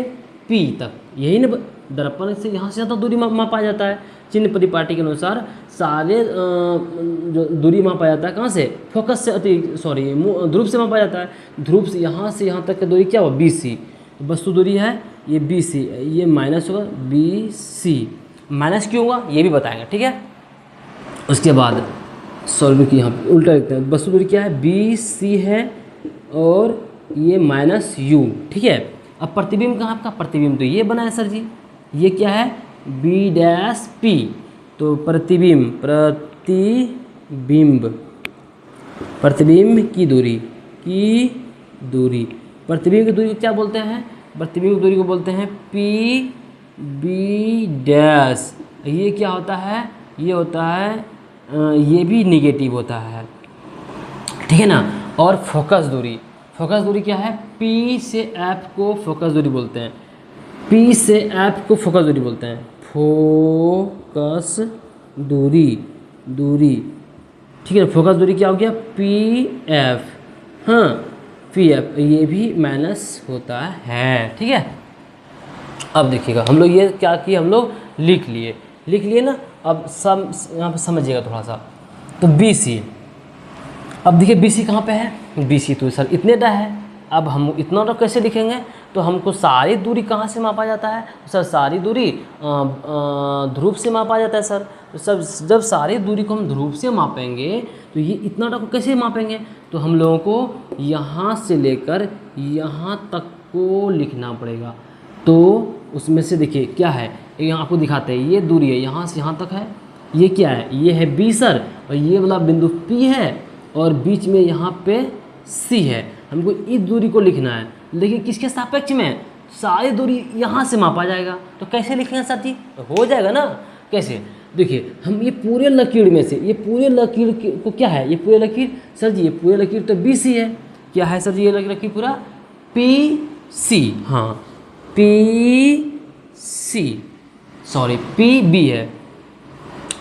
p तक, यही ना दर्पण से यहाँ से ज़्यादा दूरी मापा जाता है। चिन्ह परिपाटी के अनुसार सारे जो दूरी मापा जाता है, कहाँ से, फोकस से, ध्रुव से मापा जाता है। ध्रुव से यहाँ तक की दूरी क्या हो, BC। वस्तु दूरी है ये BC, ये माइनस होगा BC। माइनस क्यों होगा ये भी बताएंगे। ठीक है, उसके बाद सॉल्व की यहाँ पे उल्टा लिखते हैं। वस्तु दूरी क्या है, BC है, और ये माइनस U। ठीक है, अब प्रतिबिंब कहाँ आपका, प्रतिबिंब तो ये बना है सर जी, ये क्या है, B डैश P। तो प्रतिबिंब की दूरी प्रतिबिंब की दूरी को क्या बोलते हैं, प्रतिबिंब की दूरी को बोलते हैं PB डैश। ये क्या होता है, ये होता है ये भी निगेटिव होता है। ठीक है ना। और फोकस दूरी क्या है, P से F को फोकस दूरी बोलते हैं। P से F को फोकस दूरी बोलते हैं। फोकस दूरी ठीक है। फोकस दूरी क्या हो गया, PF। हाँ, PF ये भी माइनस होता है। ठीक है, अब देखिएगा, हम लोग ये क्या किए, हम लोग लिख लिए ना। अब सब यहाँ पे समझिएगा थोड़ा सा। तो BC, अब देखिए BC कहाँ पे है, BC तो सर इतने टा है। अब हम इतना टा कैसे लिखेंगे, तो हमको सारी दूरी कहाँ से मापा जाता है सर, सारी दूरी ध्रुव से मापा जाता है सर। तो सब जब सारी दूरी को हम ध्रुव से मापेंगे तो ये इतना टा को कैसे मापेंगे, तो हम लोगों को यहाँ से लेकर यहाँ तक को लिखना पड़ेगा। तो उसमें से देखिए क्या है, यहाँ आपको दिखाते हैं, ये दूरी है यहाँ से यहाँ तक है, ये क्या है, ये है B सर, और ये वाला बिंदु P है, और बीच में यहाँ पे सी है। हमको इस दूरी को लिखना है, लेकिन किसके सापेक्ष में? सारी दूरी यहाँ से मापा जाएगा। तो कैसे लिखेंगे सर जी? हो जाएगा ना। कैसे? देखिए, हम ये पूरे लकीर में से, ये पूरे लकीर को क्या है? ये पूरे लकीर सर जी, ये पूरे लकीर तो बी सी है। क्या है सर जी ये लकीर पूरा? P C. हाँ, P C, sorry P B है,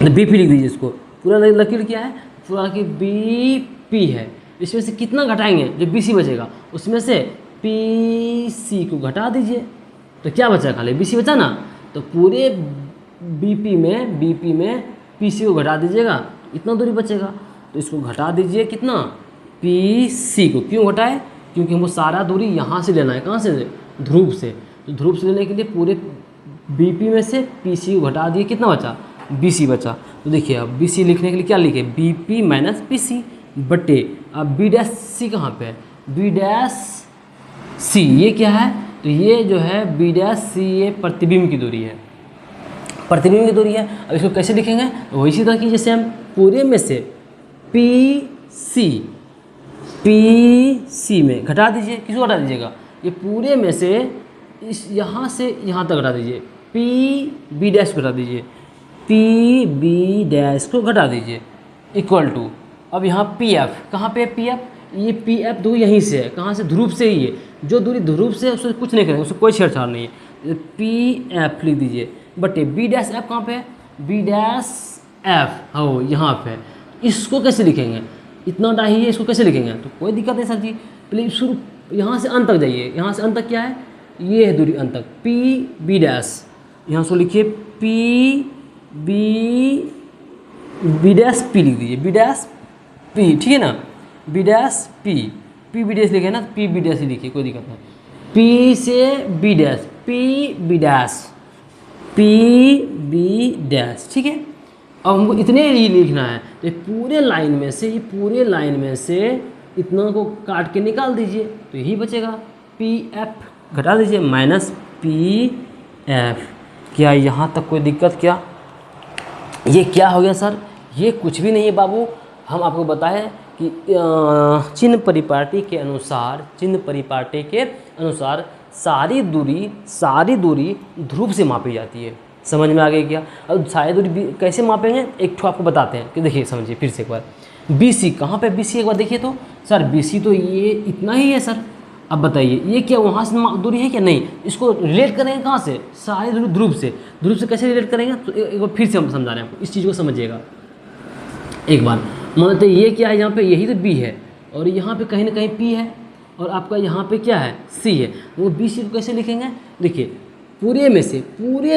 बी पी लिख दीजिए इसको। पूरा लकीर क्या है? पूरा लकीर बी पी है। इसमें से कितना घटाएंगे? जो बी सी बचेगा उसमें से पी सी को घटा दीजिए, तो क्या बचा? खाली बी सी बचा ना। तो पूरे बी पी में पी सी को घटा दीजिएगा, इतना दूरी बचेगा। तो इसको घटा दीजिए कितना? पी सी को। क्यों घटाए? क्योंकि हमको सारा दूरी यहाँ से लेना है। कहाँ से? ध्रुव से। तो ध्रुव से लेने के लिए पूरे बी पी में से पी सी को घटा दिए, कितना बचा? बी सी बचा। तो देखिए, अब बी सी लिखने के लिए क्या लिखे? B P minus P C बटे, अब बी डैश सी कहाँ पे है? बी डैश सी ये क्या है? तो ये जो है बी डैश सी, ये प्रतिबिंब की दूरी है, प्रतिबिंब की दूरी है। अब इसको कैसे लिखेंगे? तो इसी तरह की जैसे हम पूरे में से पी सी में घटा दीजिए। किसको घटा दीजिएगा? ये पूरे में से इस यहाँ से यहाँ तक घटा दीजिए। पी बी डैश को घटा दीजिए, पी बी डैश को घटा दीजिए इक्वल टू, अब यहाँ पी एफ कहाँ पे है? पी एफ, ये पी एफ दूरी यहीं से है। कहाँ से? ध्रुव से ही है। जो दूरी ध्रुव से है उससे कुछ नहीं करेंगे, उससे कोई छेड़छाड़ नहीं है। पी एफ लिख दीजिए बटे बी डैश एफ कहाँ पे है? बी डैश एफ हो यहाँ पे। इसको कैसे लिखेंगे? इतना डाही है, इसको कैसे लिखेंगे? तो कोई दिक्कत नहीं सर जी, पहले शुरू यहाँ से अंत तक जाइए। यहाँ से अंत तक क्या है? ये है दूरी अंत तक, पी बी डैश। यहाँ से लिखिए पी बी डैश पी लिख दीजिए, बी डैश पी, ठीक है ना। B dash P, P B dash लिखे ना, पी बी डैश ही लिखिए, कोई दिक्कत नहीं। पी से B dash, P B dash, P B dash, ठीक है। अब हमको इतने ही लिखना है। तो ये पूरे लाइन में से इतना को काट के निकाल दीजिए, तो यही बचेगा। पी एफ घटा दीजिए माइनस पी एफ। क्या यहाँ तक कोई दिक्कत? क्या ये क्या हो गया सर? ये कुछ भी नहीं है बाबू। हम आपको बताएं कि चिन्ह परिपाटी के अनुसार सारी दूरी ध्रुव से मापी जाती है। समझ में आ गई क्या? अब सारी दूरी कैसे मापेंगे? एक ठो आपको बताते हैं कि देखिए, समझिए फिर से एक बार। बी सी कहाँ पे? बी सी एक बार देखिए तो सर, बी सी तो ये इतना ही है सर। अब बताइए ये क्या वहाँ से दूरी है क्या? नहीं। इसको रिलेट करेंगे कहाँ से? सारी दूरी ध्रुव से। ध्रुव से कैसे रिलेट करेंगे? तो एक बार फिर से हम समझा रहे हैं आपको, इस चीज़ को समझिएगा एक बार। मानते ये क्या है? यहाँ पे यही तो बी है, और यहाँ पे कहीं ना कहीं पी है, और आपका यहाँ पे क्या है? सी है। वो बी सी को कैसे लिखेंगे? देखिए, पूरे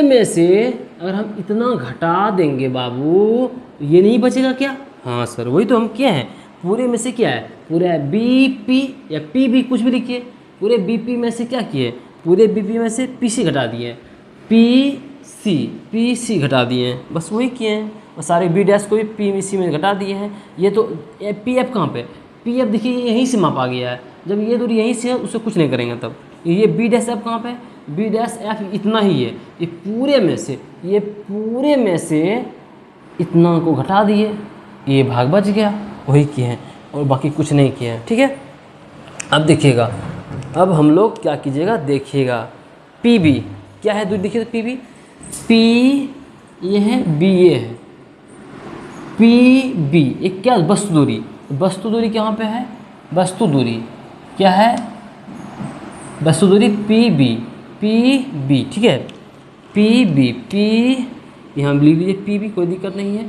में से अगर हम इतना घटा देंगे बाबू, तो ये नहीं बचेगा क्या? हाँ सर, वही तो हम क्या है, पूरे में से क्या है? पूरे बी पी या पी बी कुछ भी लिखिए। पूरे बी पी में से क्या किए? पूरे बी पी में से पी सी घटा दिए, पी सी घटा दिए, बस वही किए हैं। और सारे बी डैश को भी पी सी में घटा दिए हैं। ये तो पी एफ कहाँ पे? पी एफ देखिए यहीं से मापा गया है। जब ये दूरी यहीं से है, उससे कुछ नहीं करेंगे तब। ये बी डैश एफ कहाँ पे? बी डैश एफ इतना ही है। ये पूरे में से इतना को घटा दिए, ये भाग बच गया, वही किए हैं और बाकी कुछ नहीं किए हैं, ठीक है। अब देखिएगा, अब हम लोग क्या कीजिएगा, देखिएगा पी बी क्या है दूरी, देखिए तो पी बी, पी ये है, बी ये है, पी बी एक क्या वस्तु दूरी कहाँ पे है? वस्तु दूरी क्या है? वस्तु दूरी पी बी, ठीक है। पी बी, पी यहाँ लिख लीजिए पी बी, कोई दिक्कत नहीं है।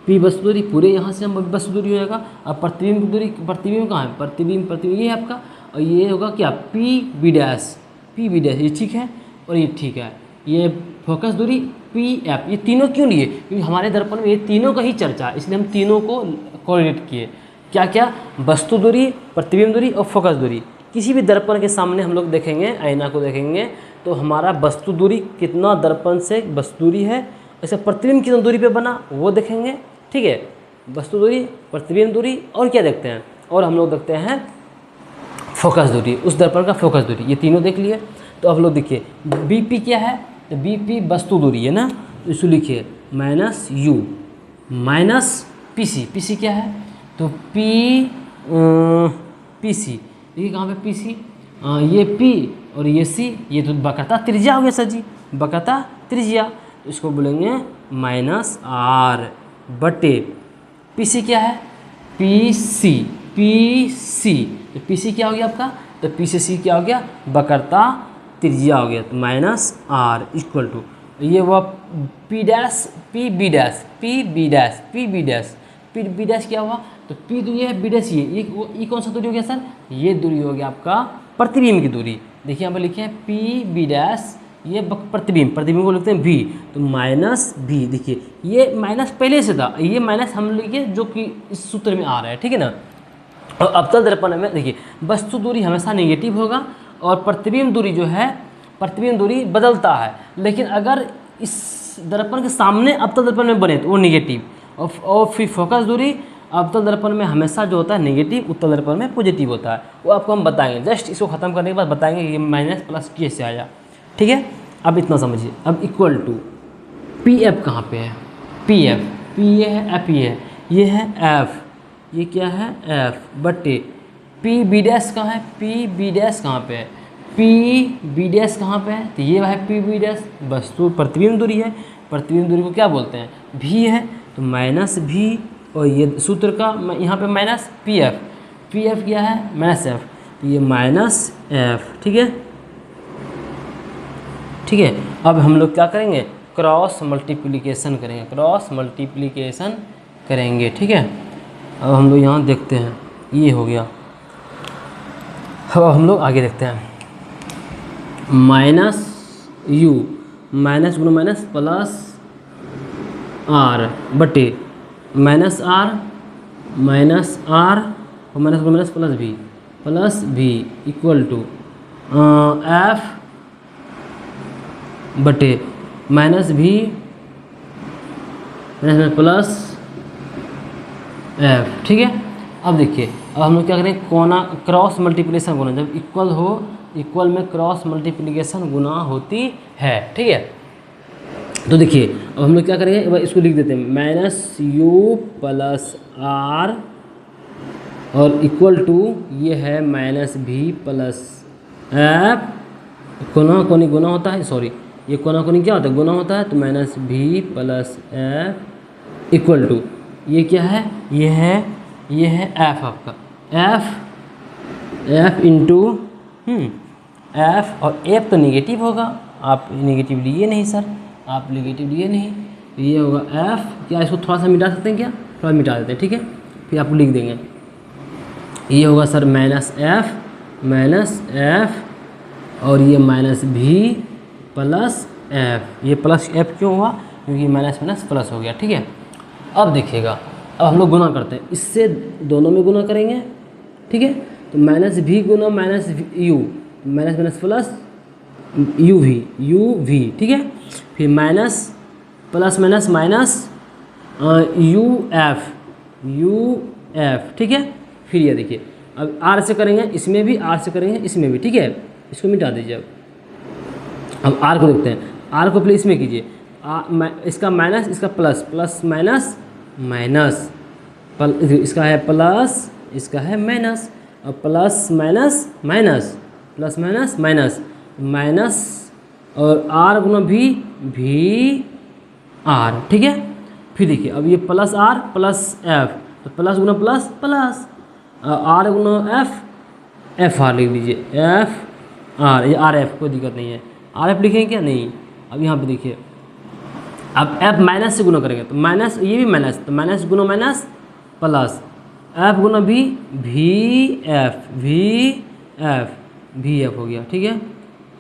पी वस्तु दूरी, पूरे यहाँ से हम वस्तु दूरी हो जाएगा। अब प्रतिबिंब की दूरी, प्रतिबिंब कहाँ है? प्रतिबिंब ये है आपका, और ये होगा क्या? पी बी डैश, ये ठीक है और ये ठीक है। ये फोकस दूरी पी एफ, ये तीनों क्यों लिए? क्योंकि हमारे दर्पण में ये तीनों का ही चर्चा, इसलिए हम तीनों को कोरिलेट किए। क्या क्या? वस्तु दूरी, प्रतिबिंब दूरी और फोकस दूरी। किसी भी दर्पण के सामने हम लोग देखेंगे, आईना को देखेंगे, तो हमारा वस्तु दूरी कितना दर्पण से वस्तु दूरी है, ऐसे प्रतिबिंब कितना दूरी पे बना वो देखेंगे, ठीक है। वस्तु दूरी, प्रतिबिंब दूरी और क्या देखते हैं? और हम लोग देखते हैं फोकस दूरी, उस दर्पण का फोकस दूरी। ये तीनों देख लिए। तो अब लोग देखिए बी पी क्या है? तो बी पी वस्तु दूरी है ना, तो इसको लिखिए minus you minus P C. P C क्या है? तो पी सी, देखिए कहाँ पे पी सी, ये पी और ये सी, ये तो बकाता त्रिज्या हो गया सर जी, बकाता त्रिज्या, तो इसको बोलेंगे माइनस आर बटे पी सी क्या है, पी सी, पी सी, तो पी सी क्या हो गया आपका, तो पी से सी क्या हो गया, बकरता त्रिज्या हो गया, तो माइनस आर इक्वल टू ये वह P dash P B dash P B dash P B dash P B dash क्या हुआ, तो पी दूरी है, बी डैश ये कौन सा दूरी हो गया सर, ये दूरी हो गया आपका प्रतिबिंब की दूरी। देखिए यहाँ पर लिखे हैं पी बी डैश, ये प्रतिबिंब को लिखते हैं भी, तो माइनस भी, देखिए ये माइनस पहले से था, ये माइनस हम लिखे जो कि इस सूत्र में आ रहा है, ठीक है ना। और अवतल दर्पण में देखिए वस्तु दूरी हमेशा नेगेटिव होगा और प्रतिबिंब दूरी जो है, प्रतिबिंब दूरी बदलता है, लेकिन अगर इस दर्पण के सामने अवतल दर्पण में बने तो वो नेगेटिव, और फिर फोकस दूरी अवतल दर्पण में हमेशा जो होता है नेगेटिव, उत्तल दर्पण में पॉजिटिव होता है, वो आपको हम बताएंगे। जस्ट इसको खत्म करने के बाद बताएंगे कि माइनस प्लस कैसे आया, ठीक है। अब इतना समझिए। अब इक्वल टू पी एफ कहाँ पे है, पी एफ, पी ये है, एफ ये है एफ, ये क्या है एफ बटे पी बी डैश कहाँ है, पी बी डैश कहाँ पे है, पी बी डैश कहाँ पे है, तो ये है पी बी डैश, वस्तु प्रतिबिंब दूरी है, प्रतिबिंब दूरी को क्या बोलते हैं, भी है, तो माइनस भी, और ये सूत्र का यहाँ पे माइनस पी एफ क्या है माइनस एफ, तो ये माइनस एफ, ठीक है, ठीक है। अब हम लोग क्या करेंगे, क्रॉस मल्टीप्लिकेशन करेंगे, क्रॉस मल्टीप्लिकेशन करेंगे, ठीक है। अब हम लोग यहाँ देखते हैं, ये हो गया। अब हम लोग आगे देखते हैं, माइनस यू, माइनस गुना माइनस प्लस आर बटे माइनस आर और माइनस गुना माइनस प्लस भी इक्वल टू एफ बटे माइनस भी माइनस प्लस एफ, ठीक है। अब देखिए, अब हम लोग क्या करें, कोना क्रॉस मल्टीप्लिकेशन गुना, जब इक्वल हो, इक्वल में क्रॉस मल्टीप्लिकेशन गुना होती है, ठीक है। तो देखिए अब हम लोग क्या करेंगे, इसको लिख देते हैं माइनस यू प्लस आर और इक्वल टू ये है माइनस भी प्लस एफ, कोना कोनी गुना होता है, सॉरी ये कोना कोनी क्या होता है, गुना होता है, तो माइनस भी प्लस एफ इक्वल टू ये क्या है, ये है एफ आपका, एफ इंटू एफ, और एफ तो निगेटिव होगा, आप निगेटिव लिए नहीं सर, आप निगेटिव लिए नहीं, तो ये होगा एफ, क्या इसको थोड़ा सा मिटा सकते हैं, क्या थोड़ा मिटा देते हैं, ठीक है, फिर आपको लिख देंगे, ये होगा सर माइनस एफ और ये माइनस भी प्लस एफ, ये प्लस एफ क्यों हुआ, क्योंकि माइनस माइनस प्लस हो गया, ठीक है। अब देखिएगा, अब हम लोग गुना करते हैं, इससे दोनों में गुना करेंगे, ठीक है, तो माइनस भी गुना minus you, minus minus plus U भी, ठीक है, फिर minus plus minus minus U F, ठीक है। फिर ये देखिए, अब आर से करेंगे इसमें भी, आर से करेंगे इसमें भी, ठीक है, इसको मिटा दीजिए। अब आर को देखते हैं, आर को पहले इसमें कीजिए, इसका माइनस, इसका प्लस, प्लस माइनस माइनस, इसका है प्लस, इसका है माइनस, और plus minus minus, plus minus minus minus, और आर गुना भी आर, ठीक है। फिर देखिए, अब ये प्लस आर प्लस एफ, तो प्लस गुना प्लस प्लस, आर गुना एफ आर लिख लीजिए, एफ आर, ये आर एफ, कोई दिक्कत नहीं है, आर एफ लिखेंगे क्या, नहीं। अब यहाँ पे देखिए, अब एफ माइनस से गुना करेंगे, तो माइनस, ये भी माइनस, तो माइनस गुना माइनस प्लस, एफ गुना भी एफ हो गया, ठीक है।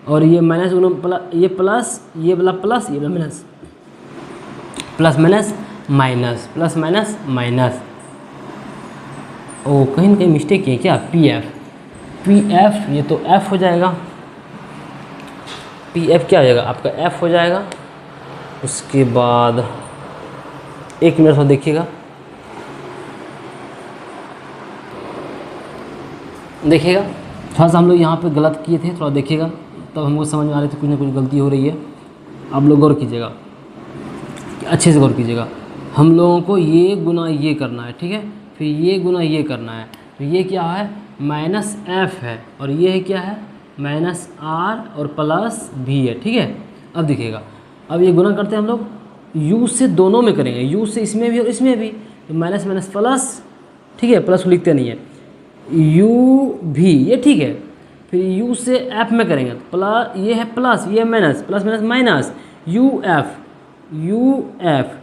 और ये माइनस गुना प्लस, ये प्लस, ये वाला प्लस, ये वाला minus, plus minus minus, plus minus minus, ओ कहीं ना कहीं मिस्टेक किए क्या, पी एफ, ये तो एफ हो जाएगा, पी एफ क्या हो जाएगा आपका, एफ हो जाएगा। उसके बाद एक मिनट और देखिएगा, थोड़ा सा हम लोग यहाँ पे गलत किए थे, थोड़ा देखिएगा, तब हमको समझ में आ रही थी कुछ ना कुछ गलती हो रही है। आप लोग गौर कीजिएगा, अच्छे से गौर कीजिएगा, हम लोगों को ये गुना ये करना है, ठीक है। फिर ये गुना ये करना है, तो ये क्या है माइनस एफ है, और ये है क्या है माइनस आर और प्लस भी है, ठीक है। अब दिखेगा, अब ये गुना करते हैं हम लोग u से दोनों में करेंगे, u से इसमें भी और इसमें भी, तो माइनस माइनस प्लस, ठीक है, प्लस को लिखते नहीं है, u भी, ये ठीक है। फिर u से f में करेंगे तो प्लस, ये है प्लस, ये minus, plus minus minus, u f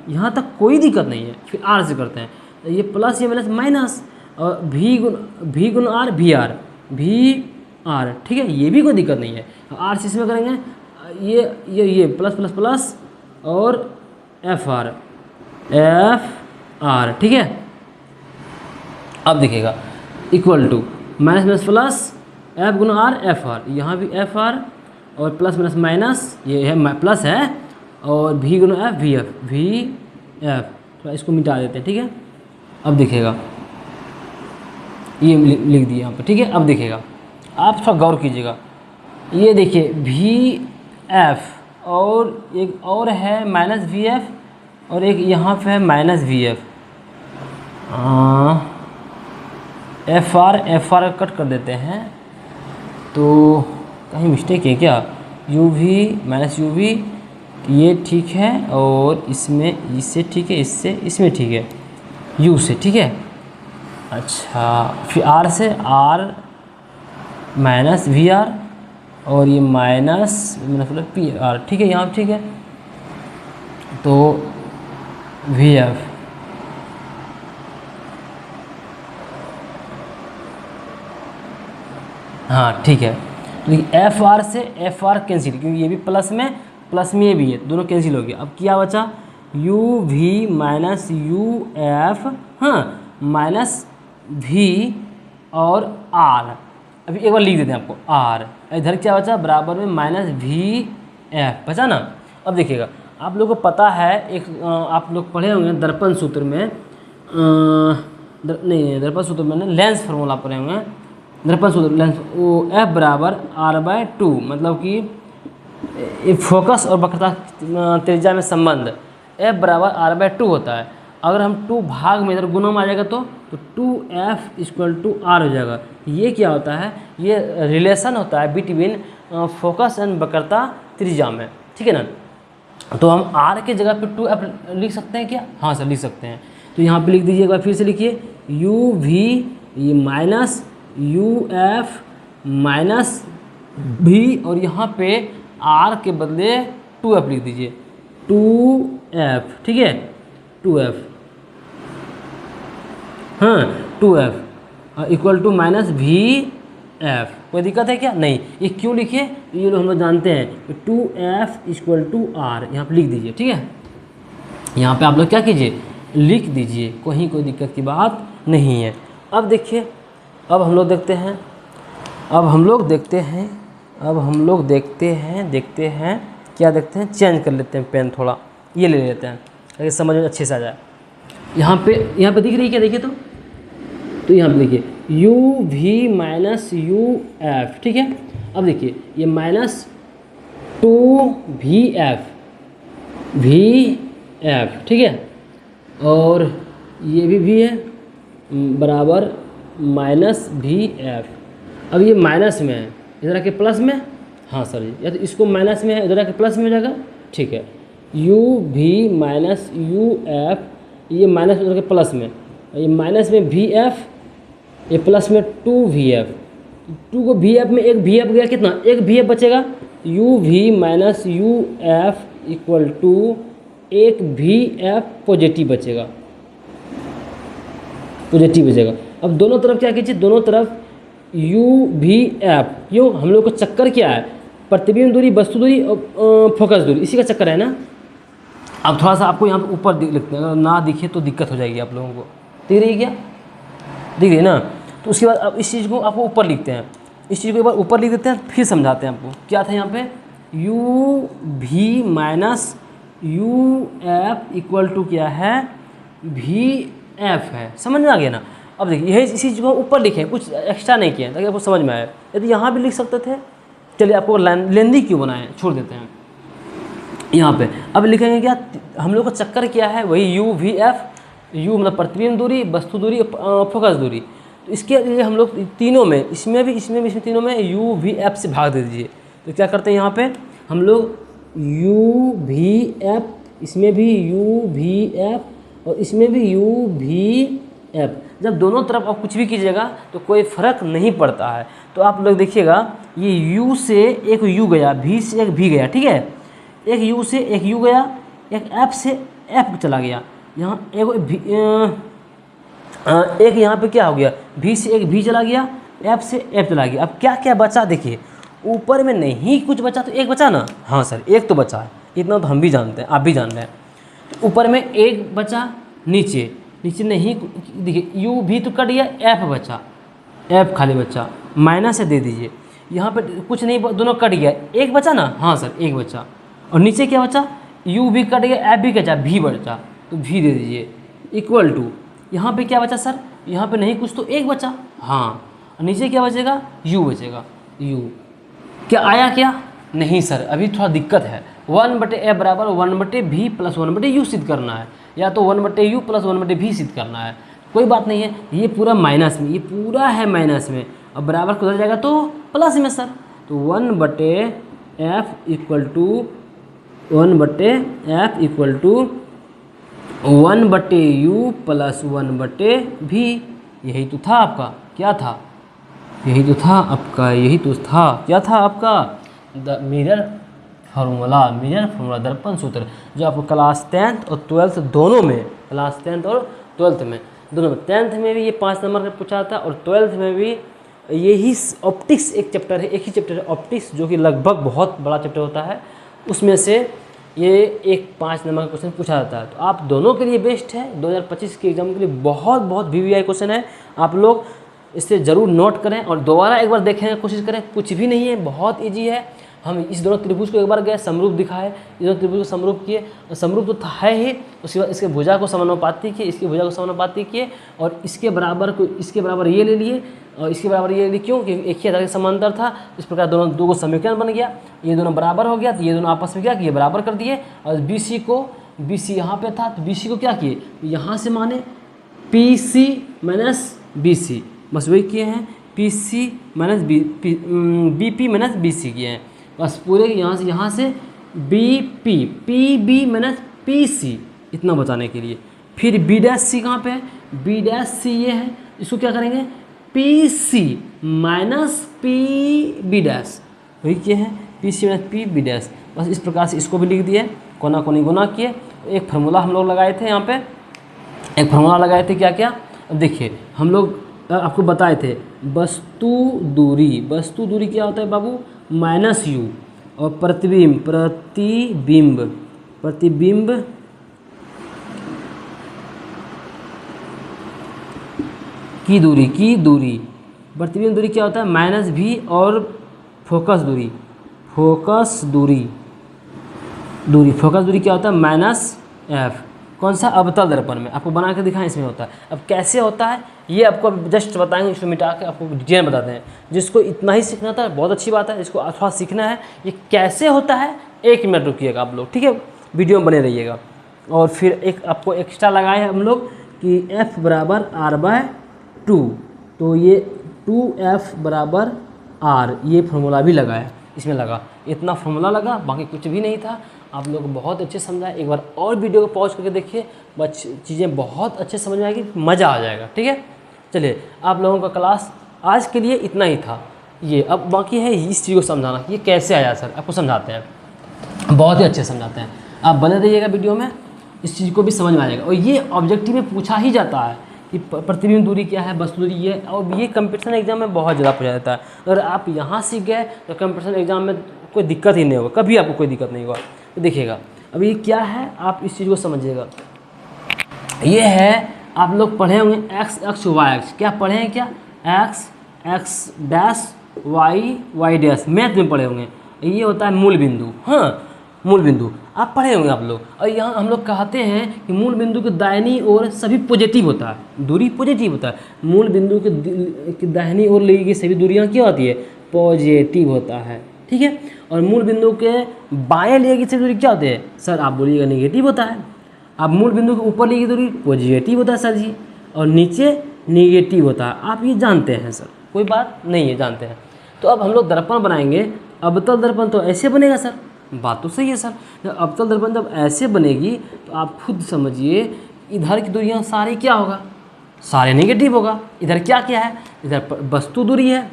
यहाँ तक कोई दिक्कत नहीं है। फिर r से करते हैं, ये प्लस ये माइनस माइनस, और v गुण r भी r, ठीक है, ये भी कोई दिक्कत नहीं है। r से इसमें करेंगे, ये प्लस प्लस प्लस और एफ आर, ठीक है। अब दिखेगा equal to minus minus plus F गुना आर एफ आर, यहाँ भी एफ आर और प्लस माइनस माइनस, ये है प्लस है, और भी गुना एफ वी एफ, थोड़ा इसको मिटा देते हैं, ठीक है। अब दिखेगा, ये लिख दिया यहाँ पर, ठीक है। अब दिखेगा, आप थोड़ा गौर कीजिएगा, ये देखिए वी एफ और एक और है माइनस वी एफ, और एक यहाँ पे है minus v f, f r cut कर देते हैं, तो कहीं मिस्टेक है क्या, u v minus u v, ये ठीक है, और इसमें इससे ठीक है, इससे इसमें ठीक है, यू से, ठीक है। अच्छा, फिर आर से आर माइनस वी आर, और ये माइनस मतलब पी आर, ठीक है, यहाँ ठीक है, तो वी एफ, हाँ ठीक है। तो एफ आर से एफ आर कैंसिल, क्योंकि ये भी प्लस में ये भी है, दोनों कैंसिल हो गया। अब क्या बचा, u v minus you f, हाँ, माइनस भी और आर, अभी एक बार लिख देते हैं आपको आर, इधर क्या बचा बराबर में माइनस वी एफ बचा ना। अब देखिएगा, आप लोगों को पता है, एक आप लोग पढ़े होंगे दर्पण सूत्र में, दर्पण सूत्र में लेंस फार्मूला पढ़े होंगे, दर्पण सूत्र लेंस, वो एफ बराबर आर बाय टू, मतलब कि फोकस और वक्रता त्रिज्या में संबंध एफ बराबर आर बाय टू होता है। अगर हम टू भाग में इधर गुना में आ जाएगा तो two f equal to r हो जाएगा। ये क्या होता है, ये रिलेशन होता है बिटवीन फोकस एंड वक्रता त्रिज्या में, ठीक है ना। तो हम आर के जगह पे टू एफ लिख सकते हैं क्या, हाँ सर लिख सकते हैं। तो यहाँ पे लिख दीजिए, एक बार फिर से लिखिए, यू वी ये माइनस यू एफ माइनस भी, और यहाँ पे आर के बदले टू एफ लिख दीजिए, टू एफ, ठीक है, टू एफ, हाँ two f equal to minus भी एफ। कोई दिक्कत है क्या, नहीं। ये क्यों लिखिए, ये लोग हम लोग जानते हैं, two f equal to r यहाँ पे लिख दीजिए, ठीक है। यहाँ पे आप लोग क्या कीजिए, लिख दीजिए, कोई दिक्कत की बात नहीं है। अब देखिए, अब हम लोग देखते हैं क्या देखते हैं, चेंज कर लेते हैं पेन, थोड़ा ये ले लेते हैं ताकि समझ में अच्छे से आ जाए। यहाँ पे दिख रही है क्या, देखिए तो यहाँ पे देखिए u v minus U F, ठीक है। अब देखिए ये माइनस टू वी एफ, ठीक है, और ये भी है बराबर माइनस भी एफ। अब ये माइनस में है, इधर आके प्लस में, हाँ सर जी, या तो इसको माइनस में है, इधर आके प्लस में हो जाएगा, ठीक है। U v minus you f, ये माइनस में उधर के प्लस में, ये माइनस में वी एफ, ये प्लस में टू वी एफ, टू को वी एफ में एक वी एफ गया, कितना, एक वी एफ बचेगा, u v minus you f equal to एक वी एफ पॉजिटिव बचेगा। अब दोनों तरफ क्या कीजिए, दोनों तरफ यू वी एफ, क्यों, हम लोग को चक्कर क्या है, प्रतिबिंब दूरी, वस्तु दूरी और फोकस दूरी, इसी का चक्कर है ना। अब थोड़ा सा आपको यहाँ पर ऊपर लिखते हैं, अगर ना दिखे तो दिक्कत हो जाएगी आप लोगों को, दिख रही है क्या, दिख रही है ना। तो उसके बाद अब इस चीज़ को आपको ऊपर लिखते हैं, इस चीज़ को एक बार ऊपर लिख देते हैं, फिर समझाते हैं आपको क्या था यहाँ पे, u v minus you f equal to क्या है, वी एफ है, समझ में आ गया ना। अब देखिए यही इसी चीज़ को ऊपर लिखे, कुछ एक्स्ट्रा नहीं किया ताकि आपको समझ में आए। यदि यहाँ भी लिख सकते थे, चलिए आपको लेंदी क्यों बनाए, छोड़ देते हैं यहाँ पे। अब लिखेंगे क्या, हम लोग का चक्कर क्या है, वही यू वी एफ, यू मतलब प्रतिबिंब दूरी, वस्तु दूरी, फोकस दूरी। तो इसके लिए हम लोग तीनों में, इसमें भी तीनों में यू वी एफ से भाग दे दीजिए। तो क्या करते हैं यहाँ पे हम लोग यू वी एफ, इसमें भी यू वी एफ और इसमें भी यू वी एफ। जब दोनों तरफ आप कुछ भी कीजिएगा तो कोई फ़र्क नहीं पड़ता है। तो आप लोग देखिएगा ये यू से एक यू गया, वी से एक वी गया, ठीक है, एक यू से एक यू गया, एक एफ से एफ चला गया, यहाँ एक यहाँ पे क्या हो गया, वी से एक वी चला गया, एफ से एफ चला गया। अब क्या क्या बचा देखिए, ऊपर में नहीं कुछ बचा तो एक बचा ना, हाँ सर एक तो बचा है, इतना तो हम भी जानते हैं, आप भी जान रहे हैं। तो ऊपर में एक बचा, नीचे नहीं, देखिए यू भी तो कट गया, एफ बचा, एफ खाली बचा, माइनस से दे दीजिए। यहाँ पे कुछ नहीं, दोनों कट गया, एक बचा ना, हाँ सर एक बचा। और नीचे क्या बचा, यू भी कट गया, एफ भी बचा, भी बचा, तो भी दे दीजिए इक्वल टू। यहाँ पे क्या बचा सर, यहाँ पे नहीं कुछ तो एक बचा, हाँ, और नीचे क्या बचेगा, यू बचेगा, यू क्या आया क्या, नहीं सर अभी थोड़ा दिक्कत है। 1/f बराबर 1/v प्लस 1/u सिद्ध करना है, या तो 1/u प्लस 1/v सिद्ध करना है। कोई बात नहीं है, ये पूरा माइनस में, ये पूरा है माइनस में, अब बराबर किधर जाएगा तो प्लस में सर। तो 1/f equal to 1/u plus 1/v। यही तो था आपका, क्या था, यही तो था आपका, यही तो था, क्या था आपका, द मिरर फार्मूला, दर्पण सूत्र, जो आपको क्लास 10th और 12th दोनों में, क्लास 10th और 12th में दोनों में, 10th में भी ये 5 नंबर का पूछा था और 12th में भी यही ऑप्टिक्स एक चैप्टर है, एक ही चैप्टर है ऑप्टिक्स, जो कि लगभग बहुत बड़ा चैप्टर होता है, उसमें से ये एक 5 नंबर का क्वेश्चन पूछा जाता है। तो आप दोनों के लिए बेस्ट है, 2025 के एग्जाम के लिए बहुत VVI क्वेश्चन है, आप लोग इससे ज़रूर नोट करें और दोबारा एक बार देखने की कोशिश करें। कुछ भी नहीं है, बहुत इजी है। हम इस दोनों त्रिभुज को एक बार गए समरूप दिखाए, इस दोनों त्रिभुज को समरूप किए, समरूप तो था ही, उसके बाद इसके भुजा को समानुपाती किए, इसकी भुजा को समानुपाती किए और इसके बराबर ये ले लिए और इसके बराबर ये ले लिए, क्यों, क्योंकि एक ही आधार के समांतर था। इस प्रकार दो को समीकरण बन गया, ये दोनों बराबर हो गया, तो ये दोनों आपस में क्या किए, बराबर कर दिए। और BC यहाँ पे था, तो BC को क्या किए, यहाँ से माने PC माइनस BC, बस वही किए हैं, PC minus BP minus BC किए हैं, बस पूरे यहाँ से BP PB माइनस PC, इतना बताने के लिए। फिर B' कहाँ पे है, B' ये है, इसको क्या करेंगे, PC माइनस PB', वही किए हैं, PC माइनस PB'। बस इस प्रकार से इसको भी लिख दिए, कोना कोनी गुना किए। एक फार्मूला हम लोग लगाए थे, यहाँ पे एक फार्मूला लगाए थे, क्या क्या, अब देखिए हम लोग आपको बताए थे, वस्तु दूरी क्या होता है बाबू, माइनस यू, और प्रतिबिंब की दूरी, प्रतिबिंब दूरी क्या होता है, माइनस भी, और फोकस दूरी क्या होता है, माइनस f। कौन सा, अवतल दर्पण में, आपको बना के दिखाएं, इसमें होता है। अब कैसे होता है ये आपको जस्ट बताएंगे, इसको मिटा के आपको डिटेल बताते हैं। जिसको इतना ही सीखना था बहुत अच्छी बात है, इसको थोड़ा सीखना है ये कैसे होता है, 1 मिनट रुकिएगा आप लोग, ठीक है, वीडियो में बने रहिएगा। और फिर एक आपको एक्स्ट्रा लगाए हैं हम लोग कि f बराबर r/2, तो ये 2f बराबर r, ये फार्मूला भी लगाया, इसमें लगा, इतना फार्मूला लगा, बाकी कुछ भी नहीं था। आप लोग को बहुत अच्छे समझा है, एक बार और वीडियो को पॉज करके देखिए, बस चीज़ें बहुत अच्छे समझ में आएगी, मज़ा आ जाएगा, ठीक है। चलिए, आप लोगों का क्लास आज के लिए इतना ही था। ये अब बाकी है इस चीज़ को समझाना, ये कैसे आया सर, आपको समझाते हैं, बहुत ही अच्छे समझाते हैं। आप बने रहिएगा वीडियो में, इस चीज़ को भी समझ में आ जाएगा। और ये ऑब्जेक्टिव में पूछा ही जाता है कि प्रतिबिंब दूरी क्या है, वस्तु दूरी ये, और ये कंपटीशन एग्जाम में बहुत ज़्यादा पूछा जाता है। अगर आप यहाँ सीख गए तो कंपटीशन एग्जाम में कोई दिक्कत ही नहीं होगा, कभी आपको कोई दिक्कत नहीं होगा। तो देखिएगा अब ये क्या है, आप इस चीज़ को समझिएगा। ये है, आप लोग पढ़े होंगे x अक्ष y अक्ष, क्या पढ़े हैं, क्या x dash y dash, math में पढ़े होंगे। ये होता है मूल बिंदु, हाँ मूल बिंदु आप पढ़े होंगे आप लोग। और यहाँ हम लोग कहते हैं कि मूल बिंदु के दाहिनी ओर सभी पॉजिटिव होता है, दूरी पॉजिटिव होता है। मूल बिंदु के दाहिनी ओर ली गई सभी दूरियाँ क्या होती है, पॉजिटिव होता है, ठीक है। और मूल बिंदु के बाएं लिए गई सभी दूरी क्या होती है, सर आप बोलिएगा नेगेटिव होता है। अब मूल बिंदु के ऊपर ली दूरी पॉजिटिव होता है सर जी, और नीचे निगेटिव होता है। आप ये जानते हैं सर, कोई बात नहीं है, जानते हैं। तो अब हम लोग दर्पण बनाएंगे, अवतल दर्पण तो ऐसे बनेगा सर, बात तो सही है सर। जब अवतल दर्पण जब ऐसे बनेगी तो आप खुद समझिए इधर की दूरियां सारी क्या होगा, सारे नेगेटिव होगा। इधर क्या क्या है, इधर वस्तु दूरी है,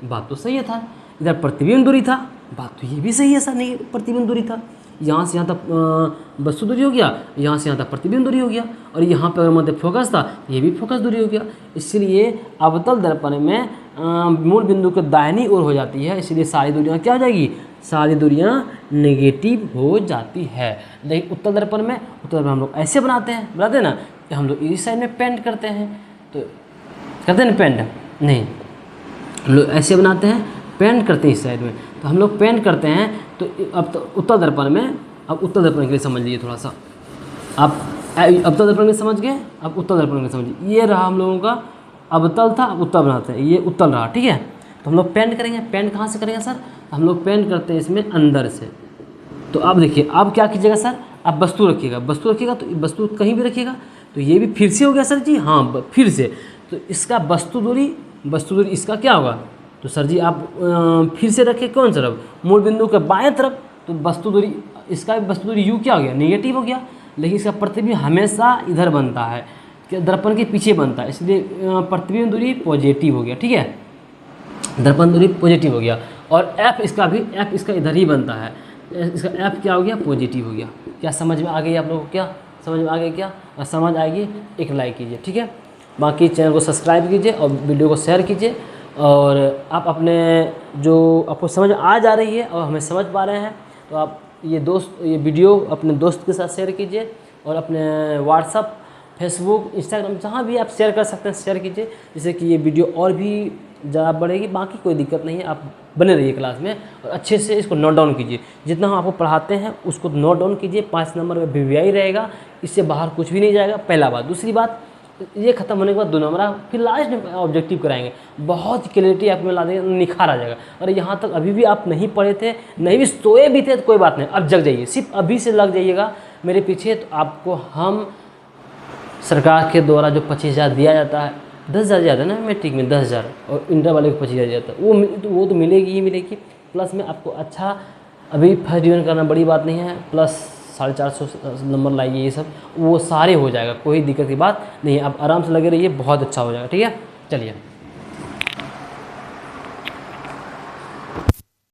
बात तो सही है था। इधर प्रतिबिंब दूरी था, बात तो ये भी सही है सर, नहीं प्रतिबिंब दूरी था। यहाँ से यहाँ तक वस्तु दूरी हो गया, यहाँ से यहाँ तक प्रतिबिंब दूरी हो गया, और यहाँ पर मध्य फोकस था, ये भी फोकस दूरी हो गया। इसलिए अवतल दर्पण में मूल बिंदु के दाहिनी ओर हो जाती है, इसलिए सारी दूरियाँ क्या हो जाएगी, सारी दूरियाँ नेगेटिव हो जाती है। लेकिन उत्तल दर्पण में, उत्तल दर्पण हम लोग ऐसे बनाते हैं ना, कि हम लोग इस साइड में पेंट करते हैं, तो करते हैं ना पेंट, नहीं हम लोग ऐसे बनाते हैं, पेंट करते हैं इस साइड में, तो हम लोग पेंट करते हैं। तो अब तो उत्तल दर्पण में, अब उत्तल दर्पण के लिए समझ लीजिए थोड़ा सा, आप अवतल दर्पण में समझ गए, अब उत्तल दर्पण में समझिए। ये रहा हम लोगों का अवतल था, अब उत्तल बनाते हैं, ये उत्तल रहा, ठीक है। तो हम लोग पेंट करेंगे, पेंट कहाँ से करेंगे सर, हम लोग पेंट करते हैं इसमें अंदर से। तो अब देखिए, आप क्या कीजिएगा सर, आप वस्तु रखिएगा, वस्तु रखिएगा तो वस्तु कहीं भी रखिएगा, तो ये भी फिर से हो गया सर जी, हाँ फिर से। तो इसका वस्तु दूरी इसका क्या होगा, तो सर जी आप फिर से रखें कौन तरफ, मूल बिंदु के बाएं तरफ, तो वस्तु दूरी, इसका वस्तु दूरी यू क्या हो गया, नेगेटिव हो गया। लेकिन इसका प्रतिबिंब हमेशा इधर बनता है, कि दर्पण के पीछे बनता है, इसलिए प्रतिबिंब दूरी पॉजिटिव हो गया, ठीक है, दर्पण दूरी पॉजिटिव हो गया। और एफ इसका इधर ही बनता है, इसका एफ क्या हो गया, पॉजिटिव हो गया। क्या समझ में आ गई आप लोगों को, क्या समझ में आ गई, क्या समझ आएगी एक लाइक कीजिए, ठीक है। बाकी चैनल को सब्सक्राइब कीजिए और वीडियो को शेयर कीजिए, और आप अपने जो आपको समझ आ जा रही है और हमें समझ पा रहे हैं, तो आप ये वीडियो अपने दोस्त के साथ शेयर कीजिए, और अपने व्हाट्सअप, फेसबुक, इंस्टाग्राम जहाँ भी आप शेयर कर सकते हैं शेयर कीजिए, जिससे कि ये वीडियो और भी ज़्यादा बढ़ेगी। बाकी कोई दिक्कत नहीं है, आप बने रहिए क्लास में और अच्छे से इसको नोट डाउन कीजिए। जितना हम आपको पढ़ाते हैं उसको नोट डाउन कीजिए, 5 नंबर में VVI रहेगा, इससे बाहर कुछ भी नहीं जाएगा, पहला बात। दूसरी बात, ये खत्म होने के बाद 2 नंबर फिर लास्ट में ऑब्जेक्टिव कराएंगे, बहुत क्लियरिटी आप में ला देंगे, निखार आ जाएगा। और यहाँ तक अभी भी आप नहीं पढ़े थे, नहीं भी सोए भी थे, तो कोई बात नहीं, अब जग जाइए, सिर्फ अभी से लग जाइएगा मेरे पीछे। तो आपको हम सरकार के द्वारा जो 25,000 दिया जाता है, 10,000 ज़्यादा ना मैट्रिक में 10,000, और इंटर वाले को 25,000 जाता है, वो तो मिलेगी ही मिलेगी। प्लस में आपको अच्छा, अभी फर्स्ट डिवीजन करना बड़ी बात नहीं है, प्लस 450 नंबर लाइए, ये सब वो सारे हो जाएगा, कोई दिक्कत की बात नहीं है। आप आराम से लगे रहिए, बहुत अच्छा हो जाएगा, ठीक है। चलिए।